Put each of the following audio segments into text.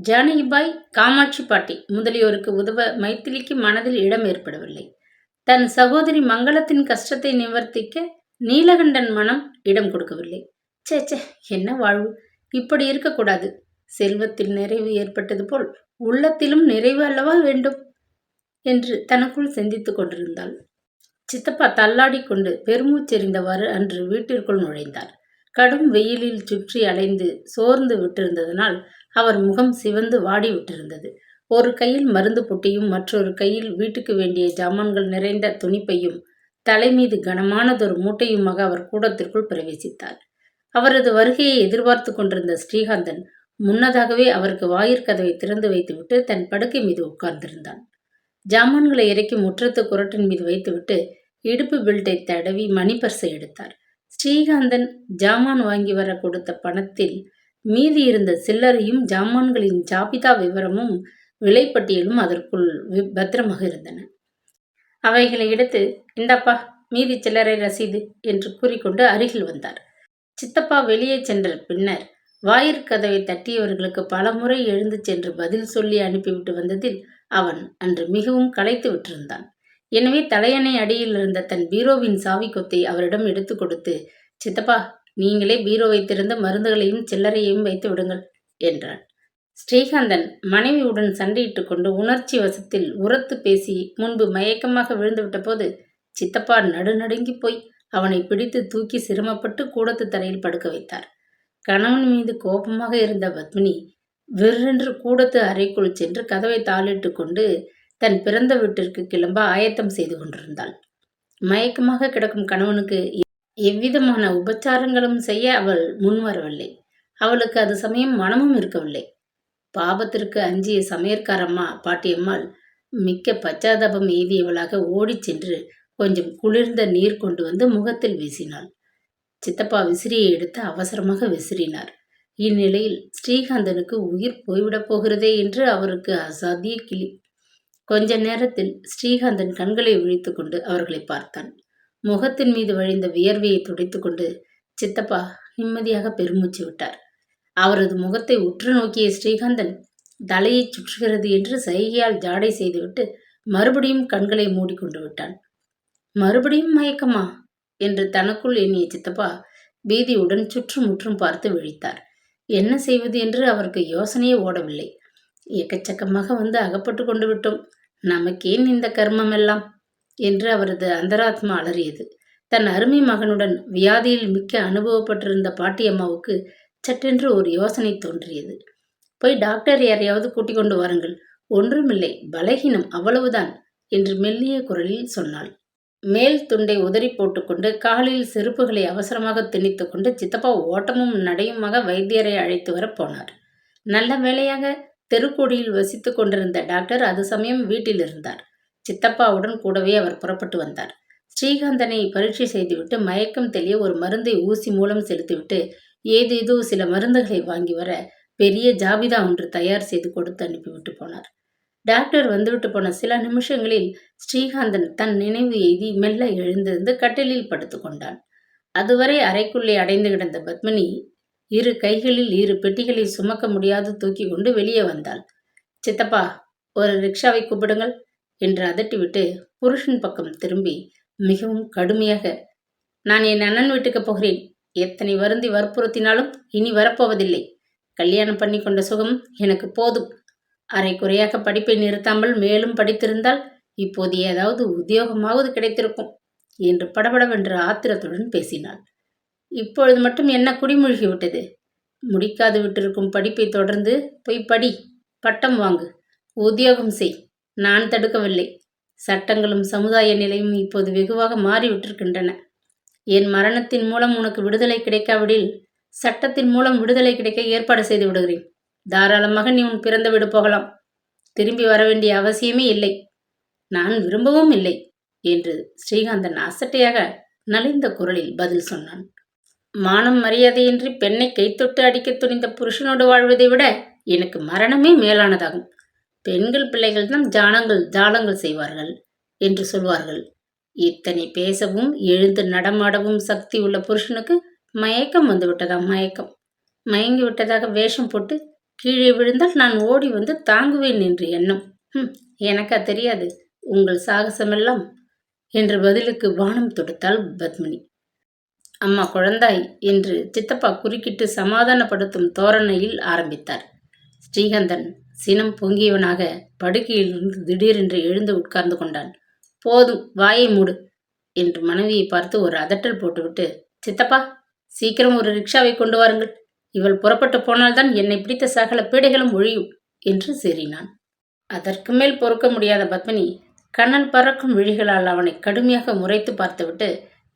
ஜானகிபாய், காமாட்சி பாட்டி முதலியோருக்கு உதவ மைத்திலிக்கு மனதில் இடம் ஏற்படவில்லை. தன் சகோதரி மங்களத்தின் கஷ்டத்தை நிவர்த்திக்க நீலகண்டன் மனம் இடம் கொடுக்கவில்லை. சேச்சே, என்ன வாழ்வு! இப்படி இருக்கக்கூடாது. செல்வத்தில் நிறைவு ஏற்பட்டது போல் உள்ளத்திலும் நிறைவு அல்லவா வேண்டும் என்று தனக்குள் சிந்தித்துக் கொண்டிருந்தாள். சித்தப்பா தள்ளாடி கொண்டு பெருமூச்செறிந்தவாறு அன்று வீட்டிற்குள் நுழைந்தார். கடும் வெயிலில் சுற்றி அலைந்து சோர்ந்து விட்டிருந்ததனால் அவர் முகம் சிவந்து வாடி விட்டிருந்தது. ஒரு கையில் மருந்து பொட்டியும் மற்றொரு கையில் வீட்டுக்கு வேண்டிய ஜாமான்கள் நிறைந்த துணிப்பையும் தலைமீது கனமானதொரு மூட்டையுமாக அவர் கூடத்திற்குள் பிரவேசித்தார். அவரது வருகையை எதிர்பார்த்து கொண்டிருந்த ஸ்ரீகாந்தன் முன்னதாகவே அவருக்கு வாயிற்கதவை திறந்து வைத்துவிட்டு தன் படுக்கை மீது உட்கார்ந்திருந்தான். ஜாமான்களை இறக்கி முற்றத்து குரட்டின் மீது வைத்துவிட்டு இடுப்பு பெல்ட்டை தடவி மணி பர்ஸை எடுத்தார். ஸ்ரீகாந்தன் ஜாமான் வாங்கி வர கொடுத்த பணத்தில் மீதி இருந்த சில்லறையும் ஜாமான்களின் ஜாபிதா விவரமும் விலைப்பட்டியலும் அதற்குள் பத்திரமாக இருந்தன. அவைகளை எடுத்து, இந்தாப்பா மீதி சில்லறை ரசீது என்று கூறிக்கொண்டு அருகில் வந்தார். சித்தப்பா வெளியே சென்ற பின்னர் வாயிற்கதவை தட்டியவர்களுக்கு பலமுறை எழுந்து சென்று பதில் சொல்லி அனுப்பிவிட்டு வந்ததில் அவன் அன்று மிகவும் களைத்து விட்டிருந்தான். எனவே தலையணை அடியில் இருந்த தன் பீரோவின் சாவி கொத்தை அவரிடம் எடுத்து கொடுத்து, சித்தப்பா, நீங்களே பீரோ வைத்திருந்த மருந்துகளையும் சில்லறையையும் வைத்து விடுங்கள் என்றான். ஸ்ரீகாந்தன் மனைவியுடன் சண்டையிட்டு கொண்டு உணர்ச்சி வசத்தில் உரத்து பேசி முன்பு மயக்கமாக விழுந்துவிட்ட போது சித்தப்பா நடுநடுங்கி போய் அவனை பிடித்து தூக்கி சிரமப்பட்டு கூடத்து தரையில் படுக்க வைத்தார். கணவன் மீது கோபமாக இருந்த பத்மினி விற்றென்று கூடத்து அறைக்குள் சென்று கதவை தாளிட்டு கொண்டு தன் பிறந்த வீட்டிற்கு கிளம்ப ஆயத்தம் செய்து கொண்டிருந்தாள். மயக்கமாக கிடக்கும் கணவனுக்கு எவ்விதமான உபச்சாரங்களும் செய்ய அவள் முன்வரவில்லை. அவளுக்கு அது சமயம் மனமும் இருக்கவில்லை. பாபத்திற்கு அஞ்சிய சமையற்காரம்மா பாட்டியம்மாள் மிக்க பச்சாதாபம் எய்தியவளாக ஓடிச் சென்று கொஞ்சம் குளிர்ந்த நீர் கொண்டு வந்து முகத்தில் வீசினாள். சித்தப்பா விசிறியை எடுத்து அவசரமாக விசிறினார். இந்நிலையில் ஸ்ரீகாந்தனுக்கு உயிர் போய்விடப் போகிறதே என்று அவருக்கு அசாத்திய கிளி. கொஞ்ச நேரத்தில் ஸ்ரீகாந்தன் கண்களை விழித்து கொண்டு அவர்களை பார்த்தான். முகத்தின் மீது வழிந்த வியர்வையை துடைத்து கொண்டு சித்தப்பா நிம்மதியாக பெருமூச்சு விட்டார். அவரது முகத்தை உற்று நோக்கிய ஸ்ரீகாந்தன் தலையை சுற்றுகிறது என்று சைகையால் ஜாடை செய்துவிட்டு மறுபடியும் கண்களை மூடிக்கொண்டு விட்டான். மறுபடியும் மயக்கமா என்று தனக்குள் எண்ணிய சித்தப்பா பீதியுடன் சுற்றுமுற்றும் பார்த்து விழித்தார். என்ன செய்வது என்று அவருக்கு யோசனையே ஓடவில்லை. எக்கச்சக்கமாக வந்து அகப்பட்டு கொண்டு விட்டோம், நமக்கேன் இந்த கர்மம் எல்லாம் என்று அவரது அந்தராத்மா அலறியது. தன் அருமை மகனுடன் வியாதியில் மிக்க அனுபவப்பட்டிருந்த பாட்டியம்மாவுக்கு சட்டென்று ஒரு யோசனை தோன்றியது. போய் டாக்டர் யாரையாவது கூட்டிக் கொண்டு வாருங்கள், ஒன்றுமில்லை, பலகீனம், அவ்வளவுதான் என்று மெல்லிய குரலில் சொன்னாள். மேல் துண்டை உதறி போட்டுக்கொண்டு காலில் செருப்புகளை அவசரமாக திணித்து கொண்டு சித்தப்பா ஓட்டமும் நடையுமாக வைத்தியரை அழைத்து வர போனார். நல்ல வேளையாக தெருக்கோடியில் வசித்து கொண்டிருந்த டாக்டர் அது சமயம் வீட்டில் இருந்தார். சித்தப்பாவுடன் கூடவே அவர் புறப்பட்டு வந்தார். ஸ்ரீகாந்தனை பரீட்சை செய்துவிட்டு மயக்கம் தெளிய ஒரு மருந்தை ஊசி மூலம் செலுத்திவிட்டு ஏதேதோ சில மருந்துகளை வாங்கி வர பெரிய ஜாபிதா ஒன்று தயார் செய்து கொடுத்து அனுப்பிவிட்டு போனார். டாக்டர் வந்துவிட்டு போன சில நிமிஷங்களில் ஸ்ரீகாந்தன் தன் நினைவு எய்தி மெல்ல எழுந்திருந்து கட்டிலில் படுத்து கொண்டான். அதுவரை அறைக்குள்ளே அடைந்து கிடந்த பத்மினி இரு கைகளில் 2 பெட்டிகளை சுமக்க முடியாது தூக்கி கொண்டு வெளியே வந்தாள். சித்தப்பா, ஒரு ரிக்ஷாவை கூப்பிடுங்கள் என்று அதட்டிவிட்டு புருஷன் பக்கம் திரும்பி மிகவும் கடுமையாக, நான் என் அண்ணன் வீட்டுக்கு போகிறேன். எத்தனை வருந்தி வற்புறுத்தினாலும் இனி வரப்போவதில்லை. கல்யாணம் பண்ணி கொண்ட சுகம் எனக்கு போதும். அரை குறையாக படிப்பை நிறுத்தாமல் மேலும் படித்திருந்தால் இப்போது ஏதாவது உத்தியோகமாவது கிடைத்திருக்கும் என்று படபடவென்ற ஆத்திரத்துடன் பேசினாள். இப்பொழுது மட்டும் என்ன குடிமூழ்கி விட்டது? முடிக்காது விட்டிருக்கும் படிப்பை தொடர்ந்து போய் படி, பட்டம் வாங்கு, உத்தியோகம் செய். நான் தடுக்கவில்லை. சட்டங்களும் சமுதாய நிலையும் இப்போது வெகுவாக மாறிவிட்டிருக்கின்றன. என் மரணத்தின் மூலம் உனக்கு விடுதலை கிடைக்காவிடில் சட்டத்தின் மூலம் விடுதலை கிடைக்க ஏற்பாடு செய்து விடுகிறேன். தாராளமாக நீ உன் பிறந்த வீடு போகலாம். திரும்பி வர வேண்டிய அவசியமே இல்லை. நான் விரும்பவும் இல்லை என்று ஸ்ரீகாந்தன் அசட்டையாக நலிந்த குரலில் பதில் சொன்னான். மானம் மரியாதையின்றி பெண்ணை கைத்தொட்டு அடிக்க துணிந்த புருஷனோடு வாழ்வதை விட எனக்கு மரணமே மேலானதாகும். பெண்கள் பிள்ளைகள் தான் ஜாலங்கள் செய்வார்கள் என்று சொல்வார்கள். இத்தனை பேசவும் எழுந்து நடமாடவும் சக்தி உள்ள புருஷனுக்கு மயக்கம் வந்து விட்டதாம். மயங்கி விட்டதாக வேஷம் போட்டு கீழே விழுந்தால் நான் ஓடி வந்து தாங்குவேன் என்று எண்ணம். எனக்கா தெரியாது உங்கள் சாகசமெல்லாம் என்ற பதிலுக்கு வானம் தொடுத்தாள் பத்மினி. அம்மா குழந்தாய் என்று சித்தப்பா குறுக்கிட்டு சமாதானப்படுத்தும் தோரணையில் ஆரம்பித்தார். ஸ்ரீகந்தன் சினம் பொங்கியவனாக படுக்கையிலிருந்து திடீரென்று எழுந்து உட்கார்ந்து கொண்டான். போதும், வாயை மூடு என்று மனைவியை பார்த்து ஒரு அதட்டல் போட்டுவிட்டு, சித்தப்பா சீக்கிரம் ஒரு ரிக்ஷாவை கொண்டு வாருங்கள், இவள் புறப்பட்டு போனால்தான் என்னை பிடித்த சகல பீடைகளும் ஒழியும் என்று சீறினான். அதற்கு மேல் பொறுக்க முடியாத பத்மினி கண்ணல் பறக்கும் விழிகளால் அவனை கடுமையாக முறைத்து பார்த்துவிட்டு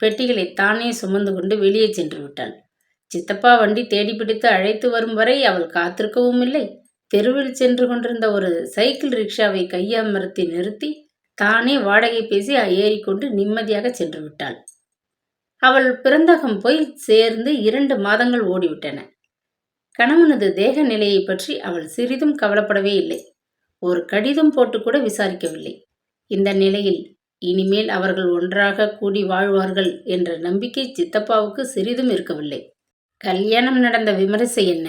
பெட்டிகளை தானே சுமந்து கொண்டு வெளியே சென்று விட்டாள். சித்தப்பா வண்டி தேடி பிடித்து அழைத்து வரும் வரை அவள் காத்திருக்கவும் இல்லை. தெருவில் சென்று கொண்டிருந்த ஒரு சைக்கிள் ரிக்ஷாவை கையமர்த்தி நிறுத்தி தானே வாடகை பேசி ஏறிக்கொண்டு நிம்மதியாக சென்று விட்டாள். அவள் பிறந்தகம் போய் சேர்ந்து 2 மாதங்கள் ஓடிவிட்டன. கணவனது தேக நிலையை பற்றி அவள் சிறிதும் கவலைப்படவே இல்லை. ஒரு கடிதம் போட்டு கூட விசாரிக்கவில்லை. இந்த நிலையில் இனிமேல் அவர்கள் ஒன்றாக கூடி வாழ்வார்கள் என்ற நம்பிக்கை சித்தப்பாவுக்கு சிறிதும் இருக்கவில்லை. கல்யாணம் நடந்த விமரிசை என்ன,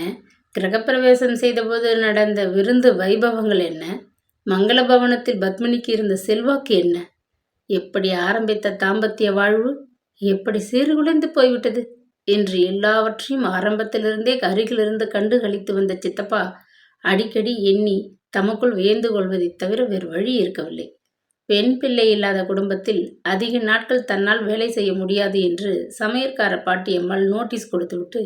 கிரகப்பிரவேசம் செய்தபோது நடந்த விருந்து வைபவங்கள் என்ன, மங்கள பவனத்தில் பத்மினிக்கு இருந்த செல்வாக்கு என்ன, எப்படி ஆரம்பித்த தாம்பத்திய வாழ்வு எப்படி சீர்குலைந்து போய்விட்டது என்று எல்லாவற்றையும் ஆரம்பத்திலிருந்தே அருகிலிருந்து கண்டு கழித்து வந்த சித்தப்பா அடிக்கடி எண்ணி தமக்குள் வியந்து கொள்வதைத் தவிர வேறு வழி இருக்கவில்லை. பெண் பிள்ளை இல்லாத குடும்பத்தில் அதிக நாட்கள் தன்னால் வேலை செய்ய முடியாது என்று சமையற்கார பாட்டியம்மாள் நோட்டீஸ் கொடுத்துவிட்டு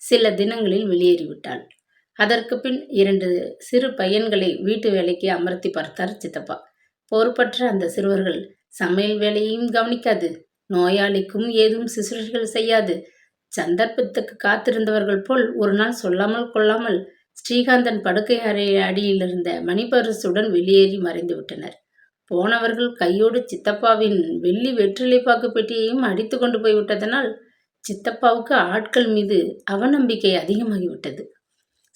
சில தினங்களில் வெளியேறிவிட்டாள். அதற்கு பின் 2 சிறு பையன்களை வீட்டு வேலைக்கு அமர்த்தி பார்த்தார் சித்தப்பா. பொறுப்பற்ற அந்த சிறுவர்கள் சமையல் வேலையையும் கவனிக்காது, நோயாளிக்கும் ஏதும் சிசுறுகள் செய்யாது. சந்தர்ப்பத்துக்கு காத்திருந்தவர்கள் போல் ஒரு நாள் சொல்லாமல் கொள்ளாமல் ஸ்ரீகாந்தன் படுக்கை அறை அடியிலிருந்த மணிபரிசுடன் வெளியேறி மறைந்து விட்டனர். போனவர்கள் கையோடு சித்தப்பாவின் வெள்ளி வெற்றிலைப்பாக்கு பெட்டியையும் அடித்து கொண்டு போய்விட்டதனால் சித்தப்பாவுக்கு ஆட்கள் மீது அவநம்பிக்கை அதிகமாகிவிட்டது.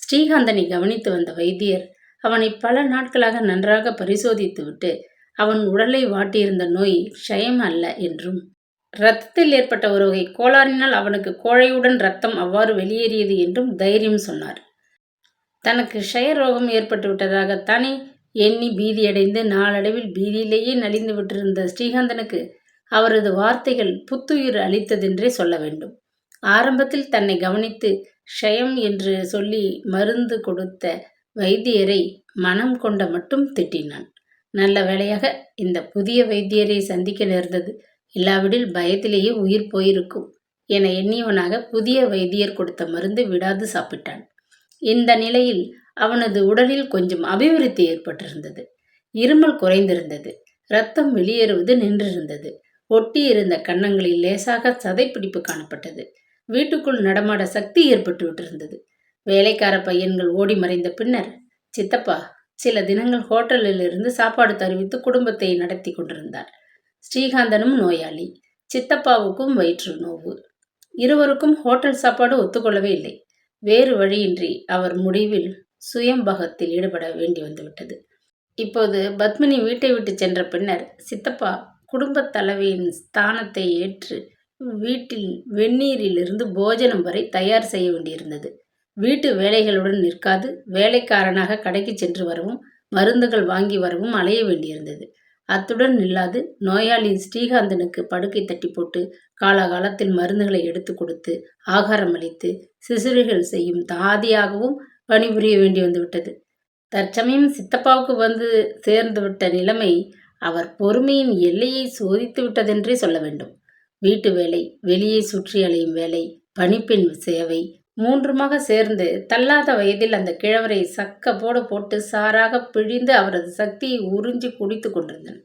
ஸ்ரீகாந்தனை கவனித்து வந்த வைத்தியர் அவனை பல நாட்களாக நன்றாக பரிசோதித்துவிட்டு அவன் உடலை வாட்டியிருந்த நோய் க்ஷயம் அல்ல என்றும், இரத்தத்தில் ஏற்பட்ட ஒரு வகை கோளாறினால் அவனுக்கு கோழையுடன் இரத்தம் அவ்வாறு வெளியேறியது என்றும் தைரியம் சொன்னார். தனக்கு க்ஷய ரோகம் ஏற்பட்டு விட்டதாகத்தானே எண்ணி பீதியடைந்து நாளடைவில் பீதியிலேயே நலிந்து விட்டிருந்த ஸ்ரீகாந்தனுக்கு அவரது வார்த்தைகள் புத்துயிர் அளித்ததென்றே சொல்ல வேண்டும். ஆரம்பத்தில் தன்னை கவனித்து க்ஷயம் என்று சொல்லி மருந்து கொடுத்த வைத்தியரை மனம் கொண்ட மட்டும் திட்டினான். நல்ல வேளையாக இந்த புதிய வைத்தியரை சந்திக்க நேர்ந்தது, இல்லாவிடில் பயத்திலேயே உயிர் போயிருக்கும் என எண்ணியவனாக புதிய வைத்தியர் கொடுத்த மருந்து விடாது சாப்பிட்டான். இந்த நிலையில் அவனது உடலில் கொஞ்சம் அபிவிருத்தி ஏற்பட்டிருந்தது. இருமல் குறைந்திருந்தது. இரத்தம் வெளியேறுவது நின்றிருந்தது. ஒட்டியிருந்த கன்னங்களில் லேசாக சதைப்பிடிப்பு காணப்பட்டது. வீட்டுக்குள் நடமாட சக்தி ஏற்பட்டு விட்டிருந்தது. வேலைக்கார பையன்கள் ஓடி மறைந்த பின்னர் சித்தப்பா சில தினங்கள் ஹோட்டலில் இருந்து சாப்பாடு தருவித்து குடும்பத்தை நடத்தி கொண்டிருந்தார். ஸ்ரீகாந்தனும் நோயாளி, சித்தப்பாவுக்கும் வயிற்று நோவு. இருவருக்கும் ஹோட்டல் சாப்பாடு ஒத்துக்கொள்ளவே இல்லை. வேறு வழியின்றி அவர் முடிவில் சுயம்பகத்தில் ஈடுபட வேண்டி வந்துவிட்டது. இப்போது பத்மினி வீட்டை விட்டு சென்ற பின்னர் சித்தப்பா குடும்பத் தலைவியின் ஸ்தானத்தை ஏற்று வீட்டில் வெந்நீரிலிருந்து போஜனம் வரை தயார் செய்ய வேண்டியிருந்தது. வீட்டு வேலைகளுடன் நிற்காது வேலைக்காரனாக கடைக்கு சென்று வரவும் மருந்துகள் வாங்கி வரவும் அலைய வேண்டியிருந்தது. அத்துடன் நில்லாது நோயாளி ஸ்ரீகாந்தனுக்கு படுக்கை தட்டி போட்டு காலாகாலத்தில் மருந்துகளை எடுத்து கொடுத்து ஆகாரம் அளித்து சிசுறுகள் செய்யும் தாதியாகவும் பணிபுரிய வேண்டி வந்துவிட்டது. தற்சமயம் சித்தப்பாவுக்கு வந்து சேர்ந்துவிட்ட நிலைமை அவர் பொறுமையின் எல்லையை சோதித்து விட்டதென்றே சொல்ல வேண்டும். வீட்டு வேலை, வெளியே சுற்றி அலையும் வேலை, பணிப்பெண் சேவை, 3மாக சேர்ந்து தள்ளாத வயதில் அந்த கிழவரை சக்க போட்டு சாராக பிழிந்து அவரது சக்தியை உறிஞ்சி குடித்து கொண்டிருந்தன.